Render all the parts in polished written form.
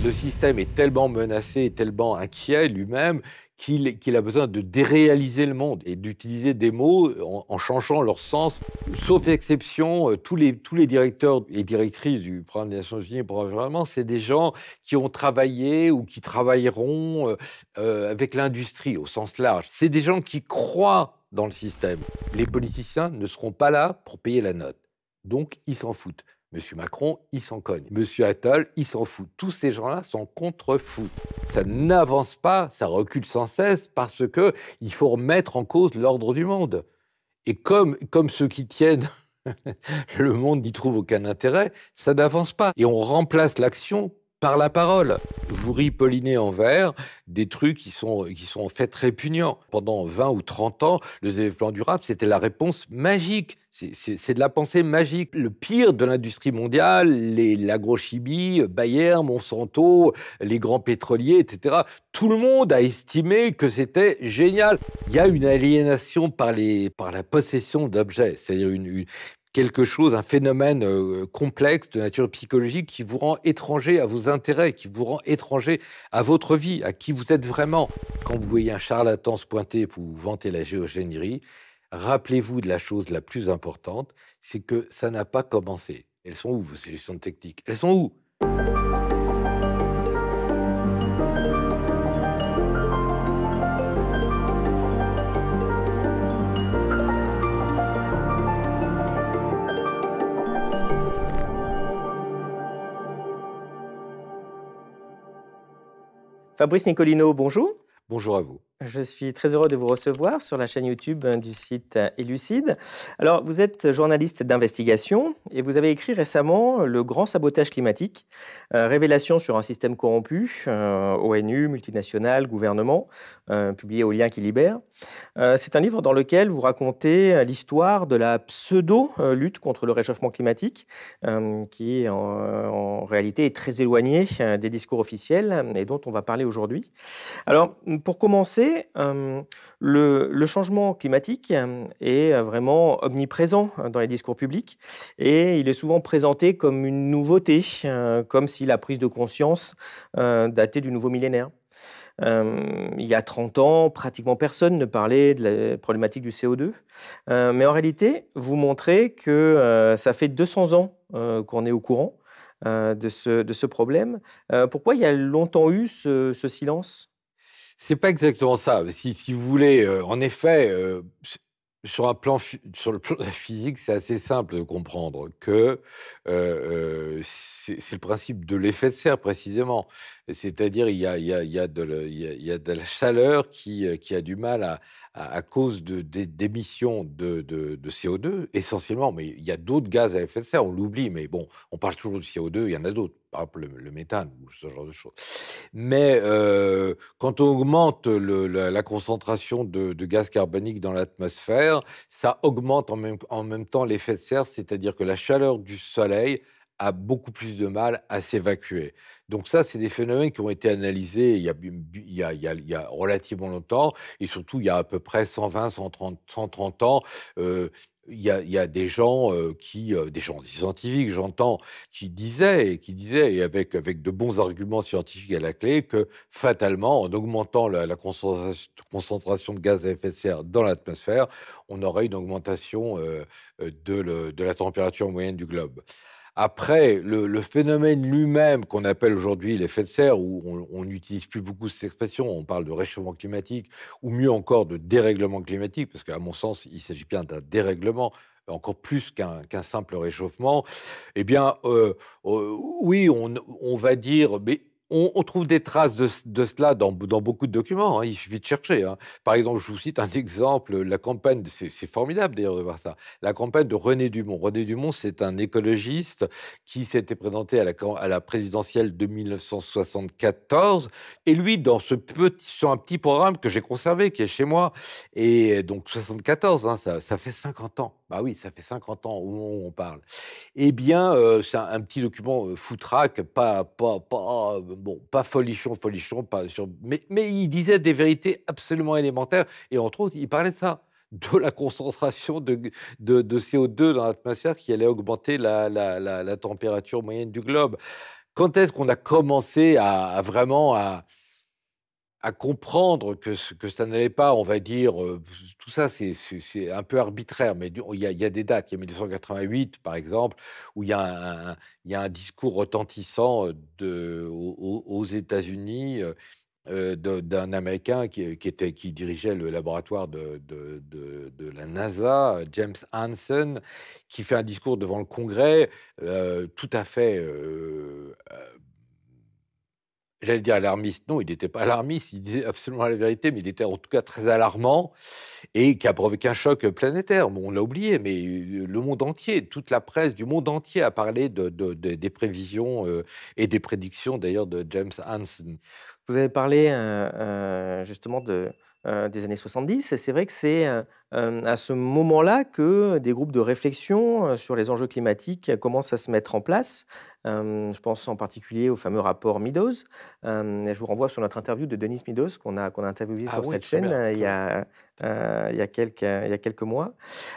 Le système est tellement menacé, tellement inquiet lui-même, qu'il a besoin de déréaliser le monde et d'utiliser des mots en changeant leur sens. Sauf exception, tous les directeurs et directrices du programme des Nations Unies pour l'environnement, c'est des gens qui ont travaillé ou qui travailleront avec l'industrie au sens large. C'est des gens qui croient dans le système. Les politiciens ne seront pas là pour payer la note. Donc, ils s'en foutent. Monsieur Macron, il s'en cogne. Monsieur Attal, il s'en fout. Tous ces gens-là sont contre-fous. Ça n'avance pas, ça recule sans cesse parce que il faut remettre en cause l'ordre du monde. Et comme ceux qui tiennent le monde n'y trouvent aucun intérêt, ça n'avance pas. Et on remplace l'action par la parole. Vous ripollinez en vers des trucs qui sont en fait répugnants. Pendant 20 ou 30 ans, le développement durable, c'était la réponse magique. C'est de la pensée magique. Le pire de l'industrie mondiale, l'agrochimie, Bayer, Monsanto, les grands pétroliers, etc. Tout le monde a estimé que c'était génial. Il y a une aliénation par la possession d'objets, c'est-à-dire quelque chose, un phénomène complexe de nature psychologique qui vous rend étranger à vos intérêts, qui vous rend étranger à votre vie, à qui vous êtes vraiment. Quand vous voyez un charlatan se pointer pour vous vanter la géogénierie, rappelez-vous de la chose la plus importante, c'est que ça n'a pas commencé. Elles sont où, vos solutions techniques? Elles sont où? Fabrice Nicolino, bonjour. Bonjour à vous. Je suis très heureux de vous recevoir sur la chaîne YouTube du site Elucide. Alors, vous êtes journaliste d'investigation et vous avez écrit récemment Le grand sabotage climatique, révélation sur un système corrompu, ONU, multinationales, gouvernement, publié au Lien qui libère. C'est un livre dans lequel vous racontez l'histoire de la pseudo-lutte contre le réchauffement climatique, qui en réalité est très éloignée des discours officiels et dont on va parler aujourd'hui. Alors, pour commencer, le changement climatique est vraiment omniprésent dans les discours publics et il est souvent présenté comme une nouveauté, comme si la prise de conscience datait du nouveau millénaire. Il y a 30 ans, pratiquement personne ne parlait de la problématique du CO2. Mais en réalité, vous montrez que ça fait 200 ans qu'on est au courant de ce problème. Pourquoi il y a longtemps eu ce silence? C'est pas exactement ça. Si vous voulez, en effet, sur le plan de la physique, c'est assez simple de comprendre que, c'est le principe de l'effet de serre précisément. C'est-à-dire il y a de la chaleur qui a du mal à cause d'émissions de CO2 essentiellement, mais il y a d'autres gaz à effet de serre, on l'oublie, mais bon, on parle toujours du CO2, il y en a d'autres, par exemple le méthane ou ce genre de choses. Mais quand on augmente la concentration de gaz carbonique dans l'atmosphère, ça augmente en même temps l'effet de serre, c'est-à-dire que la chaleur du soleil a beaucoup plus de mal à s'évacuer. Donc ça, c'est des phénomènes qui ont été analysés il y a relativement longtemps et surtout il y a à peu près 120, 130 ans. Euh, il y a des gens des gens des scientifiques, j'entends, qui disaient, et avec de bons arguments scientifiques à la clé, que fatalement, en augmentant la concentration de gaz à effet de serre dans l'atmosphère, on aurait une augmentation de la température moyenne du globe. Après, le phénomène lui-même qu'on appelle aujourd'hui l'effet de serre, où on n'utilise plus beaucoup cette expression, on parle de réchauffement climatique, ou mieux encore de dérèglement climatique, parce qu'à mon sens, il s'agit bien d'un dérèglement, encore plus qu'un simple réchauffement. Eh bien, oui, on va dire, mais on trouve des traces de cela dans beaucoup de documents, hein, il suffit de chercher, hein. Par exemple, je vous cite un exemple, la campagne, c'est formidable d'ailleurs de voir ça, la campagne de René Dumont. René Dumont, c'est un écologiste qui s'était présenté à la présidentielle de 1974. Et lui, sur un petit programme que j'ai conservé, qui est chez moi, et donc 74, hein, ça fait 50 ans. Bah oui, ça fait 50 ans au moment où on parle. Eh bien, c'est un petit document, foutraque, pas folichon, mais il disait des vérités absolument élémentaires et entre autres, il parlait de ça, de la concentration de CO2 dans l'atmosphère qui allait augmenter la température moyenne du globe. Quand est-ce qu'on a commencé à vraiment à comprendre que ça n'allait pas, on va dire, tout ça, c'est un peu arbitraire, mais il y a des dates. Il y a 1988, par exemple, où il y a un discours retentissant, aux États-Unis, d'un Américain qui dirigeait le laboratoire de la NASA, James Hansen, qui fait un discours devant le Congrès, tout à fait, j'allais dire alarmiste. Non, il n'était pas alarmiste, il disait absolument la vérité, mais il était en tout cas très alarmant et qui a provoqué un choc planétaire. Bon, on l'a oublié, mais le monde entier, toute la presse du monde entier a parlé des prévisions et des prédictions d'ailleurs de James Hansen. Vous avez parlé justement des années 70 et c'est vrai que c'est à ce moment-là que des groupes de réflexion sur les enjeux climatiques commencent à se mettre en place. Je pense en particulier au fameux rapport Meadows. Je vous renvoie sur notre interview de Denise Meadows qu'on a interviewé Ah sur oui, cette très chaîne bien, il très y bien. a, il y a quelques mois.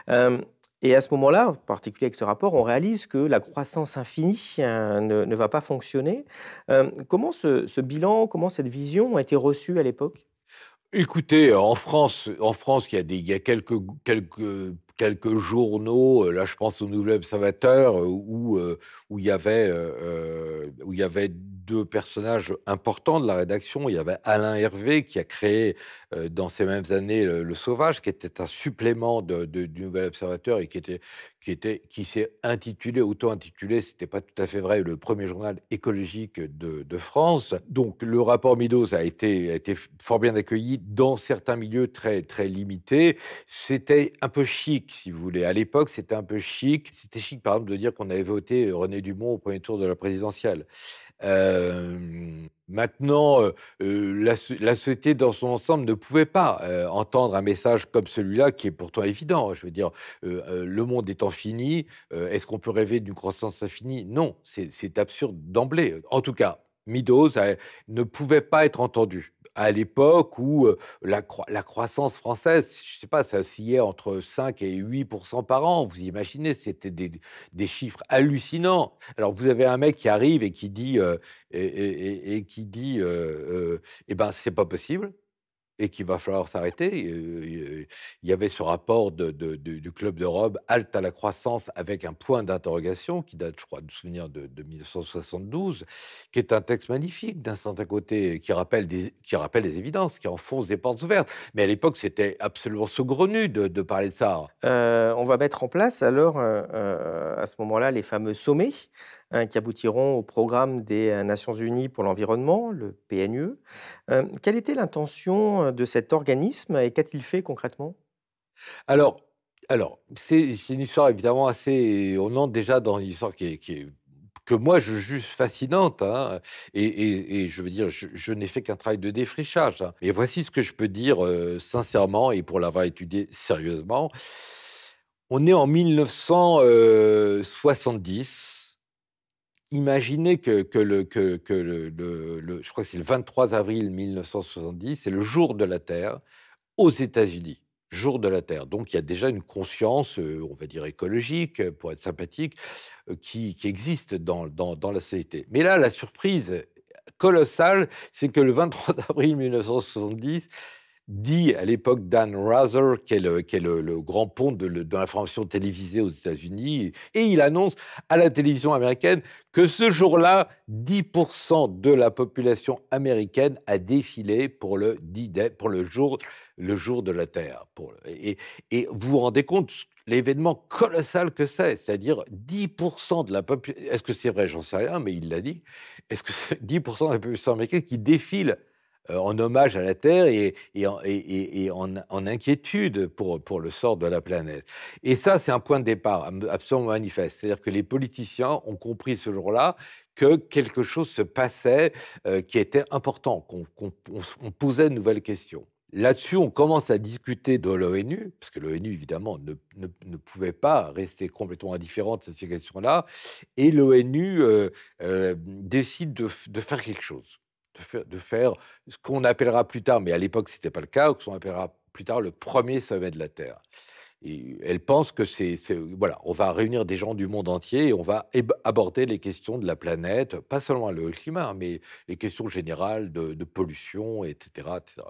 Euh, et à ce moment-là, en particulier avec ce rapport, on réalise que la croissance infinie ne va pas fonctionner. Comment ce bilan, comment cette vision a été reçue à l'époque? Écoutez, en France, il y a quelques journaux, là, je pense au Nouvel Observateur, où il y avait 2 personnages importants de la rédaction. Il y avait Alain Hervé qui a créé, dans ces mêmes années, Le Sauvage, qui était un supplément du Nouvel Observateur et qui s'est intitulé, auto-intitulé, c'était pas tout à fait vrai, le premier journal écologique de France. Donc le rapport Meadows a été fort bien accueilli dans certains milieux très, très limités. C'était un peu chic, si vous voulez. À l'époque, c'était un peu chic. C'était chic, par exemple, de dire qu'on avait voté René Dumont au premier tour de la présidentielle. Maintenant, la société dans son ensemble ne pouvait pas, entendre un message comme celui-là, qui est pourtant évident. Je veux dire, le monde étant fini, est-ce qu'on peut rêver d'une croissance infinie? Non, c'est absurde d'emblée. En tout cas, Meadows ne pouvait pas être entendu. À l'époque où la croissance française, je ne sais pas, ça oscillait entre 5 et 8% par an. Vous imaginez, c'était des chiffres hallucinants. Alors, vous avez un mec qui arrive et qui dit, et qui dit, «Eh ben, c'est pas possible et qu'il va falloir s'arrêter». Il y avait ce rapport du Club de Rome, «Halte à la croissance» avec un point d'interrogation qui date, je crois, de souvenir de 1972, qui est un texte magnifique d'un certain côté, qui rappelle des évidences, qui enfonce des portes ouvertes. Mais à l'époque, c'était absolument saugrenu de parler de ça. On va mettre en place alors, à ce moment-là, les fameux sommets, qui aboutiront au programme des, Nations unies pour l'environnement, le PNUE. Quelle était l'intention, de cet organisme et qu'a-t-il fait concrètement? Alors c'est une histoire évidemment assez, on entre déjà dans une histoire que moi je juge fascinante, hein, et je veux dire, je n'ai fait qu'un travail de défrichage, hein. Et voici ce que je peux dire, sincèrement et pour l'avoir étudié sérieusement. On est en 1970. Imaginez que je crois que c'est le 23 avril 1970, c'est le jour de la Terre aux États-Unis, jour de la Terre. Donc il y a déjà une conscience, on va dire écologique, pour être sympathique, qui existe dans la société. Mais là, la surprise colossale, c'est que le 23 avril 1970, dit à l'époque Dan Rather, qui est le grand pont de l'information télévisée aux États-Unis, et il annonce à la télévision américaine que ce jour-là, 10% de la population américaine a défilé pour le D-Day, pour le jour de la Terre. Et vous vous rendez compte l'événement colossal que c'est-à-dire 10% de la population. Est-ce que c'est vrai? J'en sais rien, mais il l'a dit. Est-ce que c'est 10% de la population américaine qui défile en hommage à la Terre et en inquiétude pour le sort de la planète. Et ça, c'est un point de départ absolument manifeste. C'est-à-dire que les politiciens ont compris ce jour-là que quelque chose se passait, qui était important, on posait de nouvelles questions. Là-dessus, on commence à discuter de l'ONU, parce que l'ONU, évidemment, ne pouvait pas rester complètement indifférente à ces questions-là, et l'ONU décide de faire quelque chose, de faire ce qu'on appellera plus tard, mais à l'époque, ce n'était pas le cas, ce qu'on appellera plus tard le premier sommet de la Terre. Et elle pense que voilà, on va réunir des gens du monde entier et on va aborder les questions de la planète, pas seulement le climat, hein, mais les questions générales de pollution, etc., etc.,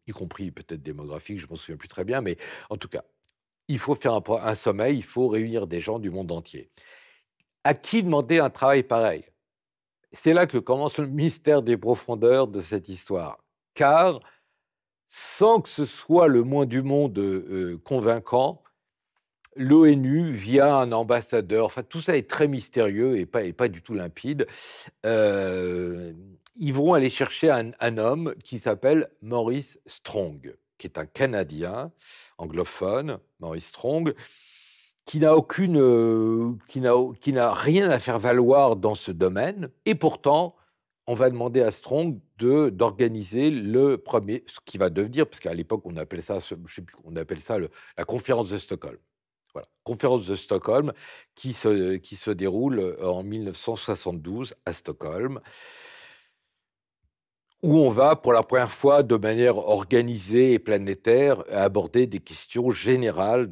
y compris peut-être démographique, je ne m'en souviens plus très bien, mais en tout cas, il faut faire un sommet, il faut réunir des gens du monde entier. À qui demander un travail pareil? C'est là que commence le mystère des profondeurs de cette histoire. Car, sans que ce soit le moins du monde convaincant, l'ONU, via un ambassadeur, enfin tout ça est très mystérieux et pas du tout limpide, euh, ils vont aller chercher un homme qui s'appelle Maurice Strong, qui est un Canadien anglophone, Maurice Strong, qui n'a qui n'a rien à faire valoir dans ce domaine, et pourtant, on va demander à Strong d'organiser le premier, ce qui va devenir, parce qu'à l'époque, on appelle ça, je sais plus, on appelle ça la conférence de Stockholm. Voilà, conférence de Stockholm qui se déroule en 1972 à Stockholm, où on va, pour la première fois, de manière organisée et planétaire, aborder des questions générales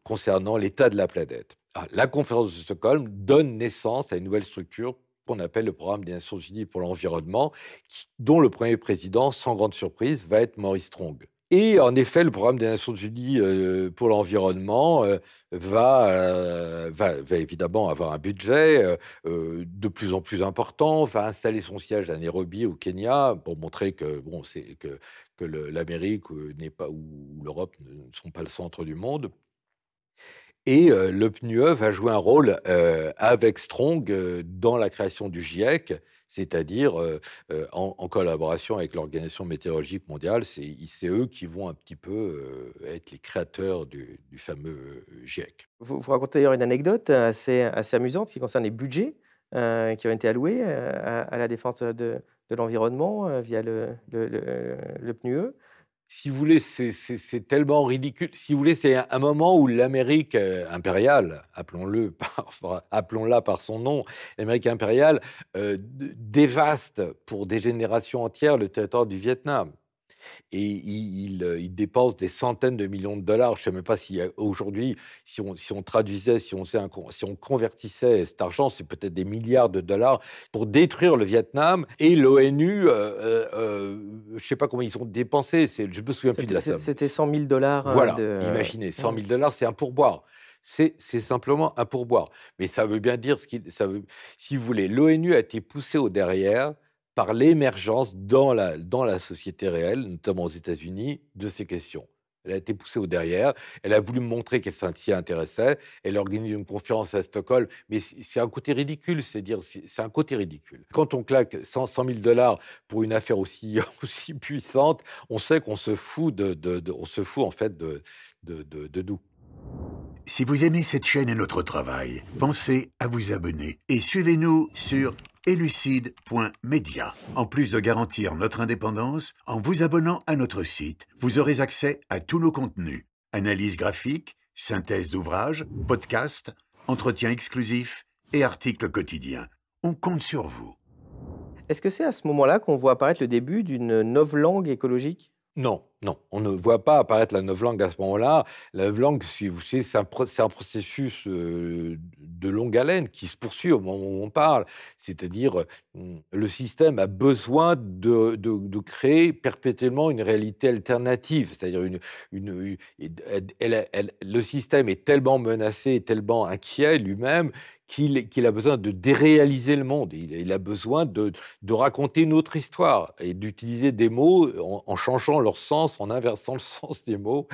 concernant l'état de la planète. La conférence de Stockholm donne naissance à une nouvelle structure qu'on appelle le Programme des Nations Unies pour l'environnement, dont le premier président, sans grande surprise, va être Maurice Strong. Et en effet, le Programme des Nations Unies pour l'environnement va évidemment avoir un budget de plus en plus important, va installer son siège à Nairobi, au Kenya, pour montrer que, bon, que l'Amérique n'est pas, ou l'Europe ne sont pas le centre du monde. Et le PNUE va jouer un rôle avec Strong dans la création du GIEC, c'est-à-dire en collaboration avec l'Organisation météorologique mondiale. C'est eux qui vont un petit peu être les créateurs du fameux GIEC. Vous racontez d'ailleurs une anecdote assez amusante qui concerne les budgets qui ont été alloués à la défense de l'environnement via le PNUE. Si vous voulez, c'est tellement ridicule. Si vous voulez, c'est un moment où l'Amérique impériale, appelons-la par son nom, l'Amérique impériale dévaste pour des générations entières le territoire du Vietnam. Et il dépense des centaines de millions de dollars. Je ne sais même pas si aujourd'hui, si on traduisait, si on convertissait cet argent, c'est peut-être des milliards de dollars pour détruire le Vietnam. Et l'ONU, je ne sais pas comment ils ont dépensé, je ne me souviens plus de la somme. C'était 100 000 dollars. Voilà, imaginez, 100 000 dollars, c'est un pourboire. C'est simplement un pourboire. Mais ça veut bien dire, si vous voulez, l'ONU a été poussée au derrière par l'émergence dans la société réelle, notamment aux États-Unis, de ces questions. Elle a été poussée au derrière, elle a voulu montrer qu'elle s'y intéressait, elle a organisé une conférence à Stockholm, mais c'est un côté ridicule, c'est un côté ridicule. Quand on claque 100 000 dollars pour une affaire aussi puissante, on sait qu'on se fout on se fout en fait de nous. Si vous aimez cette chaîne et notre travail, pensez à vous abonner et suivez-nous sur elucide.media. En plus de garantir notre indépendance, en vous abonnant à notre site, vous aurez accès à tous nos contenus, analyses graphiques, synthèse d'ouvrages, podcasts, entretiens exclusifs et articles quotidiens. On compte sur vous. Est-ce que c'est à ce moment-là qu'on voit apparaître le début d'une novlangue écologique? Non, non, on ne voit pas apparaître la novlangue à ce moment-là. La novlangue, si vous savez, c'est un processus de longue haleine qui se poursuit au moment où on parle. C'est-à-dire, le système a besoin de créer perpétuellement une réalité alternative. C'est-à-dire, le système est tellement menacé, tellement inquiet lui-même, qu'il a besoin de déréaliser le monde. Il a besoin de raconter une autre histoire et d'utiliser des mots en changeant leur sens, en inversant le sens des mots.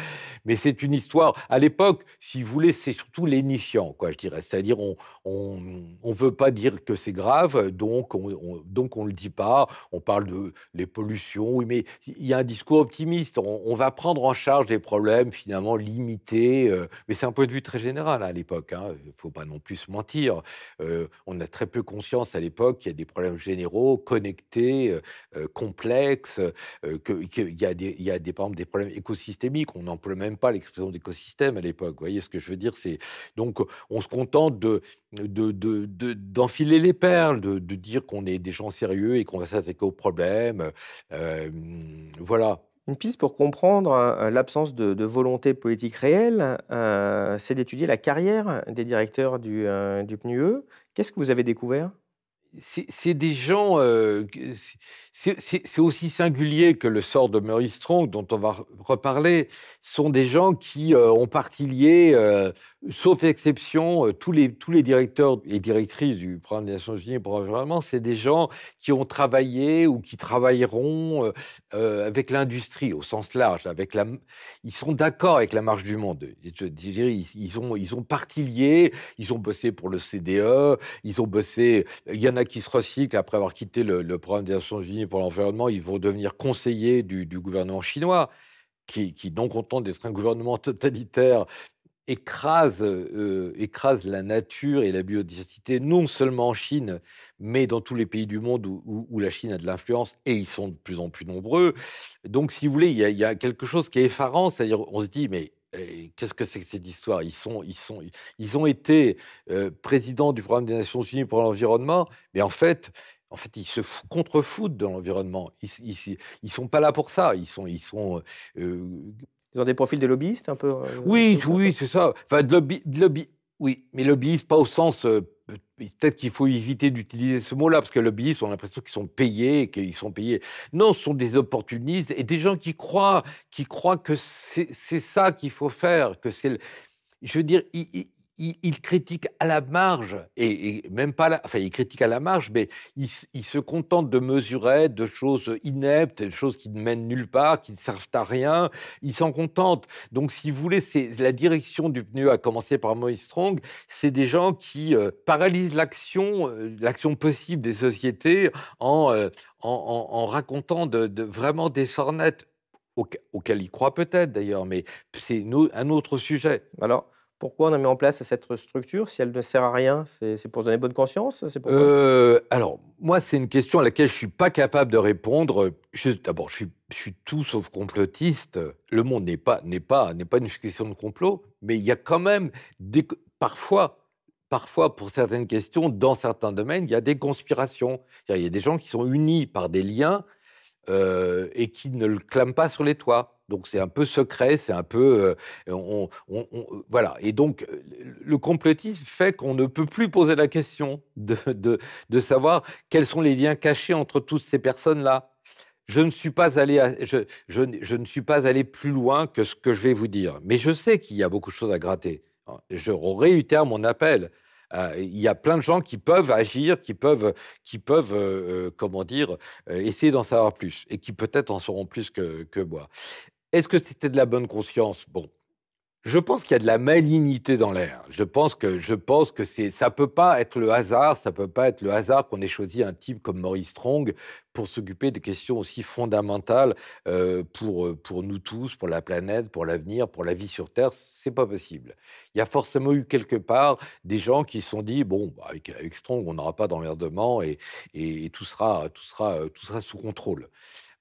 Mais c'est une histoire, à l'époque, si vous voulez, c'est surtout lénifiant, quoi, je dirais. C'est-à-dire, on veut pas dire que c'est grave, donc on le dit pas. On parle de les pollutions, oui, mais il y a un discours optimiste. On va prendre en charge des problèmes finalement limités, mais c'est un point de vue très général, hein, à l'époque, hein. Il faut pas non plus se mentir. On a très peu conscience à l'époque qu'il y a des problèmes généraux, connectés, complexes, qu'il y a par exemple, des problèmes écosystémiques. On n'emploie même pas l'expression d'écosystème à l'époque. Vous voyez ce que je veux dire? Donc, on se contente d'enfiler les perles, de dire qu'on est des gens sérieux et qu'on va s'attaquer aux problèmes. Voilà. Une piste pour comprendre l'absence de volonté politique réelle, c'est d'étudier la carrière des directeurs du PNUE. Qu'est-ce que vous avez découvert? C'est des gens, que c'est aussi singulier que le sort de Maurice Strong, dont on va reparler. Sont des gens qui, ont parti lié, sauf exception, tous les directeurs et directrices du programme des Nations unies pour l'environnement, c'est des gens qui ont travaillé ou qui travailleront, avec l'industrie au sens large, avec la ils sont d'accord avec la marche du monde. Et je dirais, ils ont parti lié, ils ont bossé pour le CDE, ils ont bossé. Il y en a qui se recyclent après avoir quitté le programme des Nations unies pour l'environnement. Ils vont devenir conseillers du gouvernement chinois, qui, non content d'être un gouvernement totalitaire, écrase la nature et la biodiversité, non seulement en Chine, mais dans tous les pays du monde où la Chine a de l'influence, et ils sont de plus en plus nombreux. Donc, si vous voulez, il y a quelque chose qui est effarant, c'est-à-dire, on se dit, mais qu'est-ce que c'est que cette histoire? Ils ont été présidents du programme des Nations Unies pour l'environnement, mais en fait, ils se contrefoutent de l'environnement. Ils sont pas là pour ça. Euh, Ils ont des profils de lobbyistes un peu, oui, c'est ça? oui, c'est ça. Enfin, oui, mais lobbyiste, pas au sens. Peut-être qu'il faut éviter d'utiliser ce mot-là, parce que lobbyistes, on a l'impression qu'ils sont payés, qu'ils sont payés. Non, ce sont des opportunistes et des gens qui croient que c'est ça qu'il faut faire, que c'est je veux dire, il critique à la marge, et même pas enfin, il critique à la marge, mais il se contente de mesurettes, de choses ineptes, de choses qui ne mènent nulle part, qui ne servent à rien. Il s'en contente. Donc, si vous voulez, c'est la direction du PNUE, à commencer par Maurice Strong, c'est des gens qui paralysent l'action possible des sociétés en racontant vraiment des sornettes auxquelles ils croient peut-être d'ailleurs, mais c'est un autre sujet. Alors, pourquoi on a mis en place cette structure si elle ne sert à rien? C'est pour se donner bonne conscience? C'est pourquoi? Alors, moi, c'est une question à laquelle je suis pas capable de répondre. D'abord, je suis tout sauf complotiste. Le monde n'est pas une question de complot, mais il y a quand même parfois, pour certaines questions, dans certains domaines, il y a des conspirations. C'est-à-dire, il y a des gens qui sont unis par des liens et qui ne le clament pas sur les toits. Donc c'est un peu secret, c'est un peu... voilà. Et donc le complotisme fait qu'on ne peut plus poser la question de savoir quels sont les liens cachés entre toutes ces personnes-là. Je ne suis pas allé, je ne suis pas allé plus loin que ce que je vais vous dire, mais je sais qu'il y a beaucoup de choses à gratter. Je réitère mon appel. Il y a plein de gens qui peuvent agir, qui peuvent comment dire, essayer d'en savoir plus, et qui peut-être en sauront plus que moi. Est-ce que c'était de la bonne conscience? Bon, je pense qu'il y a de la malignité dans l'air. Je pense que ça peut pas être le hasard, ça peut pas être le hasard qu'on ait choisi un type comme Maurice Strong pour s'occuper de questions aussi fondamentales pour nous tous, pour la planète, pour l'avenir, pour la vie sur Terre. C'est pas possible. Il y a forcément eu quelque part des gens qui se sont dit bon, bah, avec Strong, on n'aura pas d'emmerdement et tout sera sous contrôle.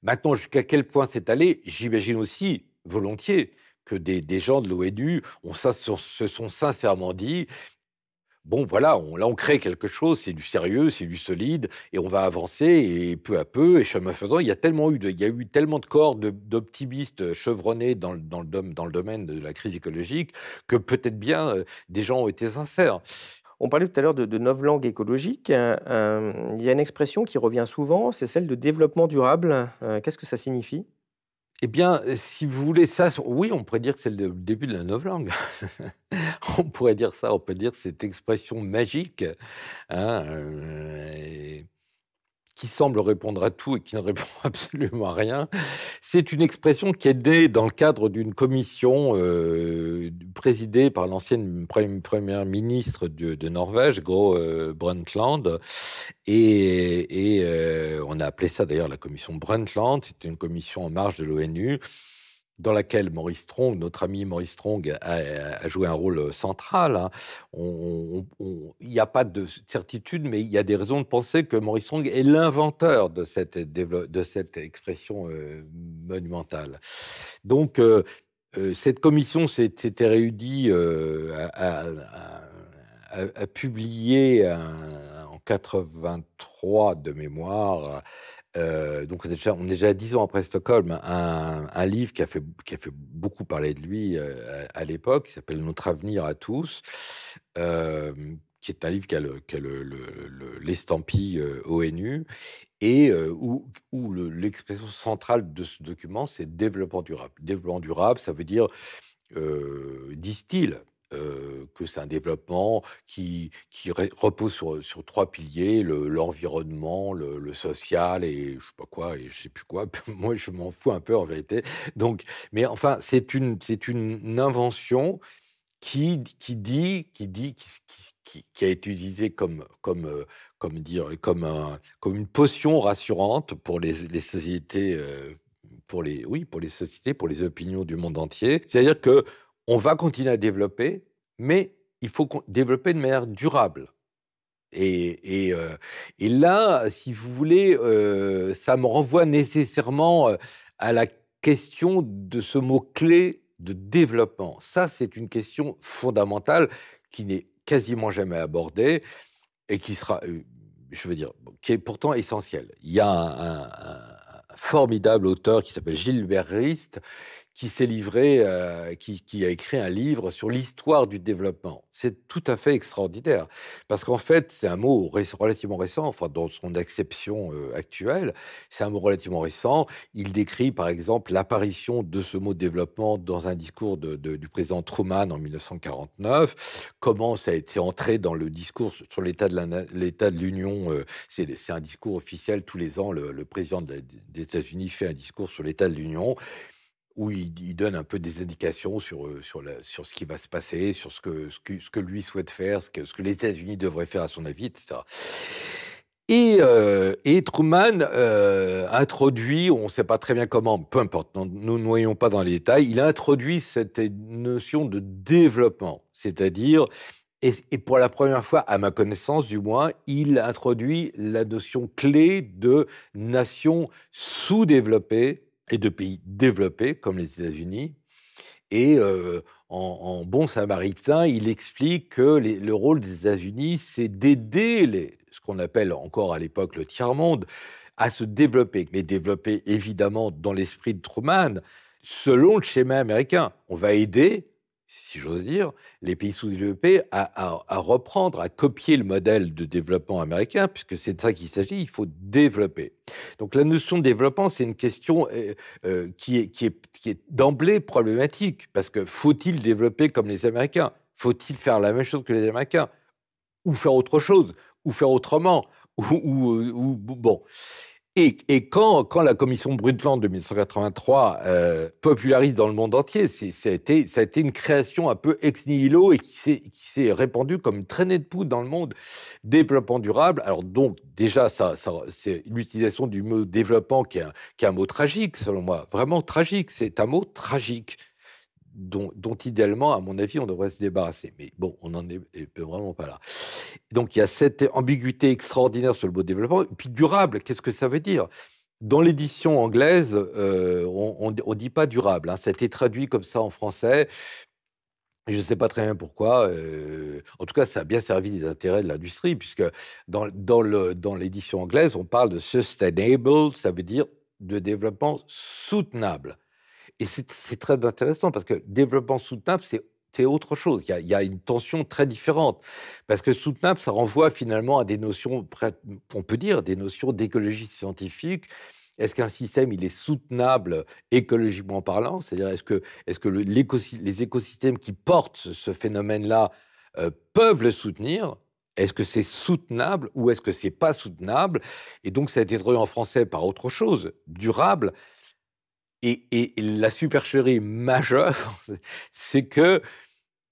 Maintenant, jusqu'à quel point c'est allé, j'imagine aussi volontiers que des gens de l'ONU se sont sincèrement dit, bon voilà, là on crée quelque chose, c'est du sérieux, c'est du solide, et on va avancer, et peu à peu, et chemin faisant, il y a eu tellement de corps d'optimistes chevronnés dans le domaine de la crise écologique, que peut-être bien des gens ont été sincères. On parlait tout à l'heure de novlangue écologique. Il y a une expression qui revient souvent, c'est celle de développement durable. Qu'est-ce que ça signifie? Eh bien, si vous voulez ça, oui, on pourrait dire que c'est le début de la novlangue. On pourrait dire ça, on peut dire cette expression magique, hein, qui semble répondre à tout et qui ne répond absolument à rien. C'est une expression qui est née dans le cadre d'une commission présidée par l'ancienne première ministre de Norvège, Gro Brundtland, et on a appelé ça d'ailleurs la commission Brundtland. C'était une commission en marge de l'ONU, dans laquelle Maurice Strong, notre ami Maurice Strong, a joué un rôle central, hein. Il n'y a pas de certitude, mais il y a des raisons de penser que Maurice Strong est l'inventeur de cette expression monumentale. Donc, cette commission s'était réunie, a publié en 83 de mémoire Donc on est déjà 10 ans après Stockholm, un livre qui a fait beaucoup parler de lui à l'époque, qui s'appelle Notre avenir à tous, qui est un livre qui a l'estampille ONU, et où l'expression centrale de ce document, c'est développement durable. Développement durable, ça veut dire, disent-ils, que c'est un développement qui repose sur 3 piliers, l'environnement, le social et je sais pas quoi et je sais plus quoi. Moi, je m'en fous un peu en vérité. Donc, mais enfin, c'est une invention qui a été utilisée comme une potion rassurante pour les sociétés, pour les sociétés, pour les opinions du monde entier. C'est-à-dire que on va continuer à développer, mais il faut développer de manière durable. Et là, si vous voulez, ça me renvoie nécessairement à la question de ce mot-clé de développement. Ça, c'est une question fondamentale qui n'est quasiment jamais abordée et qui sera, je veux dire, qui est pourtant essentielle. Il y a un formidable auteur qui s'appelle Gilbert Rist, qui s'est livré, qui a écrit un livre sur l'histoire du développement. C'est tout à fait extraordinaire, parce qu'en fait, c'est un mot relativement récent, enfin, dans son acception actuelle, c'est un mot relativement récent. Il décrit, par exemple, l'apparition de ce mot développement dans un discours du président Truman en 1949, comment ça a été entré dans le discours sur l'état de l'Union. C'est un discours officiel tous les ans, le président des États-Unis fait un discours sur l'état de l'Union, où il donne un peu des indications sur ce qui va se passer, sur ce que lui souhaite faire, ce que les États-Unis devraient faire à son avis, etc. Et Truman introduit, on ne sait pas très bien comment, peu importe, nous ne noyons pas dans les détails, il a introduit cette notion de développement, c'est-à-dire, et pour la première fois, à ma connaissance du moins, il introduit la notion clé de nation sous-développée et de pays développés comme les États-Unis. Et en bon samaritain, il explique que le rôle des États-Unis, c'est d'aider ce qu'on appelle encore à l'époque le tiers-monde à se développer, mais développer évidemment dans l'esprit de Truman, selon le schéma américain. On va aider, si j'ose dire, les pays sous-développés à reprendre, à copier le modèle de développement américain, puisque c'est de ça qu'il s'agit, il faut développer. Donc la notion de développement, c'est une question qui est d'emblée problématique, parce que faut-il développer comme les Américains? Faut-il faire la même chose que les Américains? Ou faire autre chose? Ou faire autrement? Bon. Et quand la commission Brundtland de 1983 popularise dans le monde entier, ça a été une création un peu ex nihilo et qui s'est répandue comme une traînée de poudre dans le monde. Développement durable, alors donc déjà, c'est l'utilisation du mot développement qui est un mot tragique, selon moi, vraiment tragique, c'est un mot tragique. Dont idéalement, à mon avis, on devrait se débarrasser. Mais bon, on n'en est vraiment pas là. Donc, il y a cette ambiguïté extraordinaire sur le mot développement. Et puis, durable, qu'est-ce que ça veut dire? Dans l'édition anglaise, on ne dit pas durable. Ça a été traduit comme ça en français. Je ne sais pas très bien pourquoi. En tout cas, ça a bien servi les intérêts de l'industrie, puisque dans l'édition anglaise, on parle de sustainable, ça veut dire de développement soutenable. Et c'est très intéressant parce que développement soutenable, c'est autre chose. Il y a une tension très différente. Parce que soutenable, ça renvoie finalement à des notions, on peut dire, des notions d'écologie scientifique. Est-ce qu'un système, il est soutenable écologiquement parlant? C'est-à-dire, est-ce que les écosystèmes qui portent ce phénomène-là peuvent le soutenir? Est-ce que c'est soutenable ou est-ce que c'est pas soutenable? Et donc, ça a été traduit en français par autre chose, durable. Et la supercherie majeure, c'est que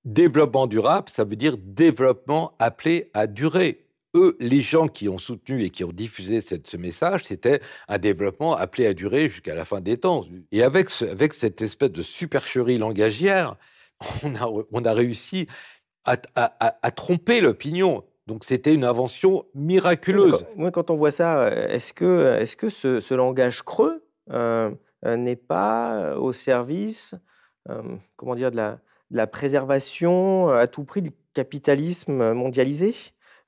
développement durable, ça veut dire développement appelé à durer. Eux, les gens qui ont soutenu et qui ont diffusé ce message, c'était un développement appelé à durer jusqu'à la fin des temps. Et avec cette espèce de supercherie langagière, on a réussi à tromper l'opinion. Donc c'était une invention miraculeuse. Moi, quand on voit ça, est-ce que ce langage creux n'est pas au service, comment dire, de la préservation à tout prix du capitalisme mondialisé?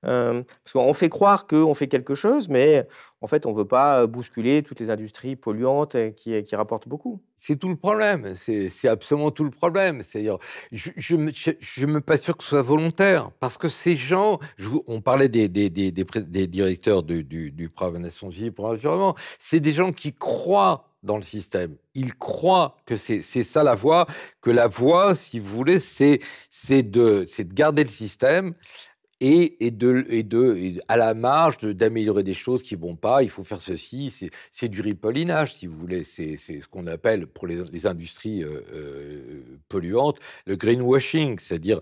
Parce qu'on fait croire qu'on fait quelque chose, mais en fait, on ne veut pas bousculer toutes les industries polluantes qui rapportent beaucoup. C'est tout le problème, c'est absolument tout le problème. C'est-à-dire, je me pas sûr que ce soit volontaire, parce que ces gens, on parlait des directeurs du programme des Nations Unies pour l'environnement, c'est des gens qui croient dans le système. Ils croient que c'est ça la voie, que la voie, si vous voulez, c'est de garder le système et à la marge d'améliorer des choses qui vont pas. Il faut faire ceci, c'est du ripollinage, si vous voulez. C'est ce qu'on appelle, pour les industries polluantes, le greenwashing, c'est-à-dire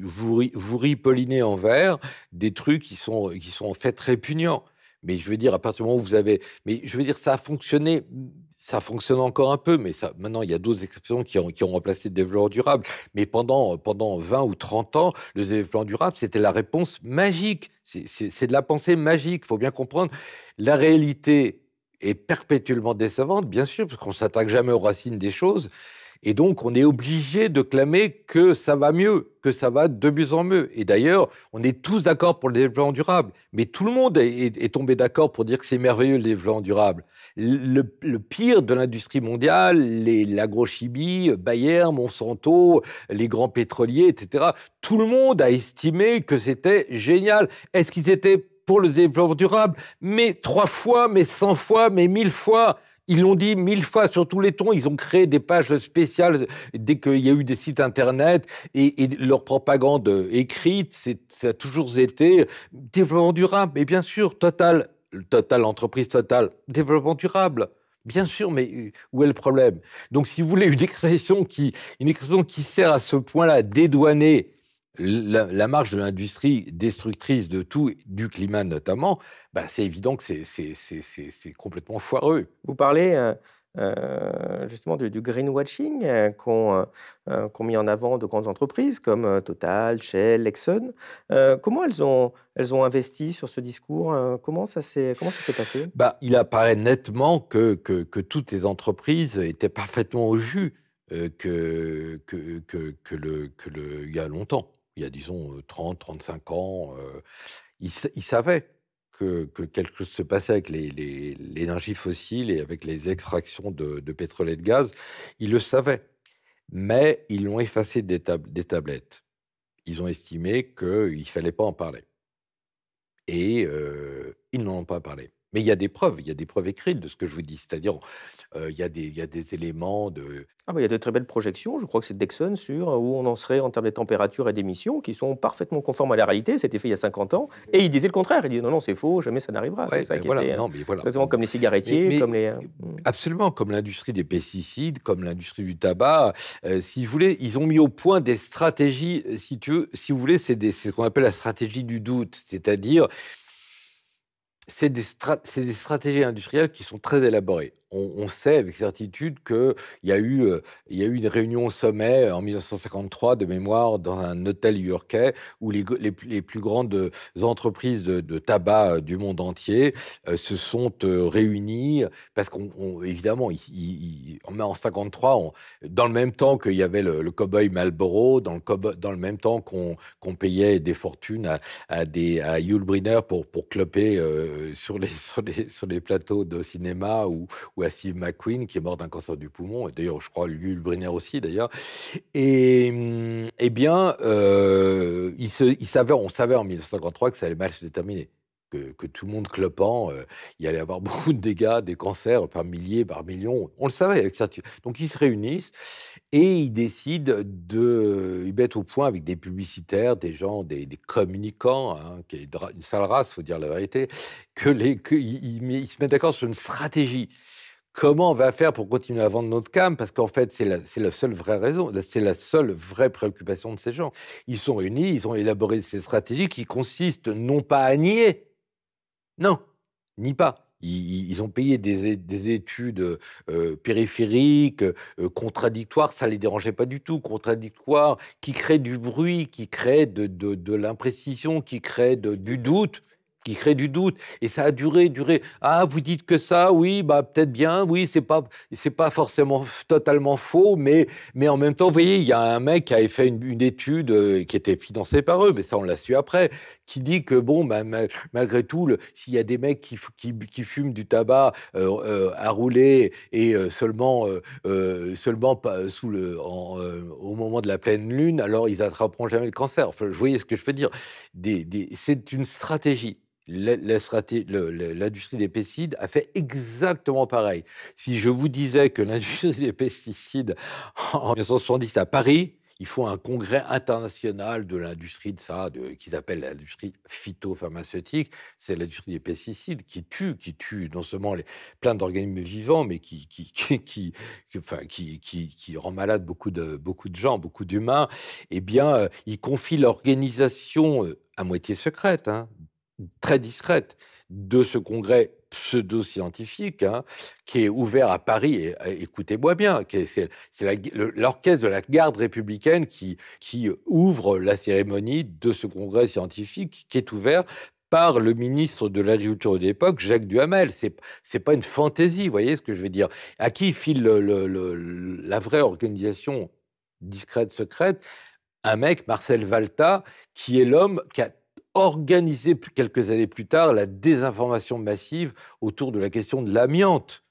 vous ripollinez en vert des trucs qui sont en fait répugnants. Mais je veux dire, à partir du moment où vous avez... Mais je veux dire, ça a fonctionné, ça fonctionne encore un peu, mais ça, maintenant, il y a d'autres expressions qui ont remplacé le développement durable. Mais pendant 20 ou 30 ans, le développement durable, c'était la réponse magique. C'est de la pensée magique. Il faut bien comprendre. La réalité est perpétuellement décevante, bien sûr, parce qu'on ne s'attaque jamais aux racines des choses. Et donc, on est obligé de clamer que ça va mieux, que ça va de mieux en mieux. Et d'ailleurs, on est tous d'accord pour le développement durable. Mais tout le monde est tombé d'accord pour dire que c'est merveilleux, le développement durable. Le pire de l'industrie mondiale, l'agrochimie, Bayer, Monsanto, les grands pétroliers, etc., tout le monde a estimé que c'était génial. Est-ce qu'ils étaient pour le développement durable? Mais 3 fois, mais 100 fois, mais 1000 fois. Ils l'ont dit 1000 fois sur tous les tons. Ils ont créé des pages spéciales dès qu'il y a eu des sites internet et leur propagande écrite, ça a toujours été développement durable. Mais bien sûr, Total, l'entreprise Total, développement durable. Bien sûr, mais où est le problème? Donc, si vous voulez une expression qui sert à ce point-là à dédouaner la marche de l'industrie destructrice de tout, du climat notamment, bah, c'est évident que c'est complètement foireux. Vous parlez justement du greenwashing qu'ont mis en avant de grandes entreprises comme Total, Shell, Exxon. Comment elles ont investi sur ce discours? Comment ça s'est passé? Bah, il apparaît nettement que toutes les entreprises étaient parfaitement au jus il y a longtemps. Il y a, disons, 30, 35 ans, ils savaient que quelque chose se passait avec l'énergie fossile et avec les extractions de pétrole et de gaz. Ils le savaient, mais ils l'ont effacé des tablettes. Ils ont estimé qu'il ne fallait pas en parler. Et ils n'en ont pas parlé. Mais il y a des preuves écrites de ce que je vous dis. C'est-à-dire, il y a des éléments de... Ah bah, il y a de très belles projections, je crois que c'est d'Exxon, sur où on en serait en termes de température et d'émissions, qui sont parfaitement conformes à la réalité. C'était fait il y a 50 ans. Et il disait le contraire. Il dit non, c'est faux, jamais ça n'arrivera. Ouais, C'est ça ben qui voilà, était non, mais voilà. exactement comme les cigarettiers, comme les... Absolument, comme l'industrie des pesticides, comme l'industrie du tabac. Si vous voulez, ils ont mis au point des stratégies, si vous voulez, c'est ce qu'on appelle la stratégie du doute. C'est-à-dire, c'est des stratégies industrielles qui sont très élaborées. On sait avec certitude qu'il y a eu une réunion au sommet en 1953 de mémoire dans un hôtel new-yorkais où les plus grandes entreprises de tabac du monde entier se sont réunies parce qu'évidemment, en 53, dans le même temps qu'il y avait le cow-boy Marlboro, dans le même temps qu'on payait des fortunes à Yul Brynner pour cloper sur les plateaux de cinéma ou à Steve McQueen, qui est mort d'un cancer du poumon, et d'ailleurs, je crois, Yul Brynner aussi, d'ailleurs. Et eh bien, on savait en 1953 que ça allait mal se déterminer. Que tout le monde clopant, il y allait avoir beaucoup de dégâts, des cancers par milliers, par millions. On le savait avec certitude. Donc, ils se réunissent et ils décident ils mettent au point avec des publicitaires, des gens, des communicants, hein, qui est une sale race, il faut dire la vérité, ils se mettent d'accord sur une stratégie. Comment on va faire pour continuer à vendre notre cam? Parce qu'en fait, c'est la seule vraie raison, c'est la seule vraie préoccupation de ces gens. Ils sont réunis, ils ont élaboré ces stratégies qui consistent non pas à nier, non, nie pas. Ils ont payé des études périphériques, contradictoires, ça ne les dérangeait pas du tout, contradictoires, qui créent du bruit, qui créent de l'imprécision, qui créent du doute. Et ça a duré. Ah, vous dites que ça, oui, bah peut-être bien, oui, c'est pas forcément totalement faux, mais en même temps, vous voyez, il y a un mec qui avait fait une étude qui était financée par eux, mais ça on l'a su après, qui dit que, bon, bah, malgré tout, s'il y a des mecs qui fument du tabac à rouler et seulement pas au moment de la pleine lune, alors ils attraperont jamais le cancer. Enfin, vous voyez ce que je veux dire. C'est une stratégie. L'industrie des pesticides a fait exactement pareil. Si je vous disais que l'industrie des pesticides, en 1970 à Paris, il faut un congrès international de l'industrie de ça, qu'ils appellent l'industrie phytopharmaceutique. C'est l'industrie des pesticides qui tue non seulement plein d'organismes vivants, mais qui rend malade beaucoup de gens, beaucoup d'humains. Eh bien, ils confient l'organisation à moitié secrète, hein, très discrète, de ce congrès pseudo-scientifique, hein, qui est ouvert à Paris, et écoutez-moi bien, c'est l'orchestre de la garde républicaine qui ouvre la cérémonie de ce congrès scientifique qui est ouvert par le ministre de l'Agriculture de l'époque, Jacques Duhamel. C'est pas une fantaisie, vous voyez ce que je veux dire. À qui file la vraie organisation discrète, secrète? Un mec, Marcel Valta, qui est l'homme qui a organisé quelques années plus tard la désinformation massive autour de la question de l'amiante,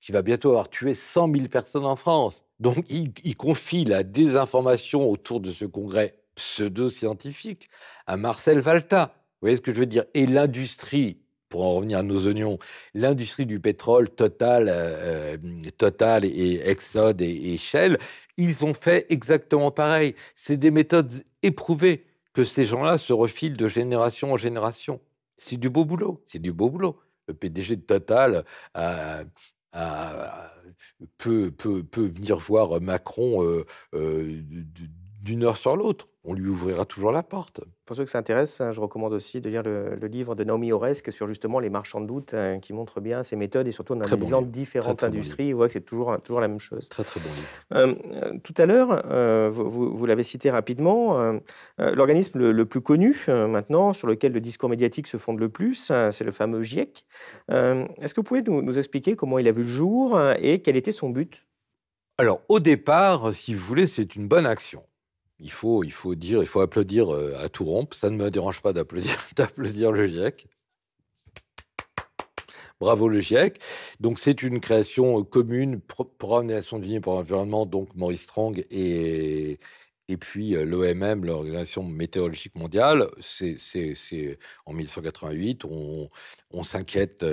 qui va bientôt avoir tué 100 000 personnes en France. Donc, il confie la désinformation autour de ce congrès pseudo-scientifique à Marcel Valta. Vous voyez ce que je veux dire? Et l'industrie, pour en revenir à nos oignons, l'industrie du pétrole, Total et Exxon et Shell, ils ont fait exactement pareil. C'est des méthodes éprouvées que ces gens-là se refilent de génération en génération. C'est du beau boulot, c'est du beau boulot. Le PDG de Total peut venir voir Macron d'une heure sur l'autre. On lui ouvrira toujours la porte. Pour ceux que ça intéresse, je recommande aussi de lire le livre de Naomi Oreskes sur justement les marchands de doute, qui montre bien ces méthodes et surtout en analysant différentes industries, on voit que c'est toujours la même chose. Très très bon livre. Tout à l'heure, vous l'avez cité rapidement, l'organisme le plus connu maintenant, sur lequel le discours médiatique se fonde le plus, c'est le fameux GIEC. Est-ce que vous pouvez nous expliquer comment il a vu le jour et quel était son but? Alors, au départ, si vous voulez, c'est une bonne action. Il faut applaudir à tout rompre. Ça ne me dérange pas d'applaudir le GIEC. Bravo le GIEC. Donc c'est une création commune, Programme des Nations Unies pour l'environnement, donc Maurice Strong et puis l'OMM, l'Organisation météorologique mondiale. C'est en 1988. On s'inquiète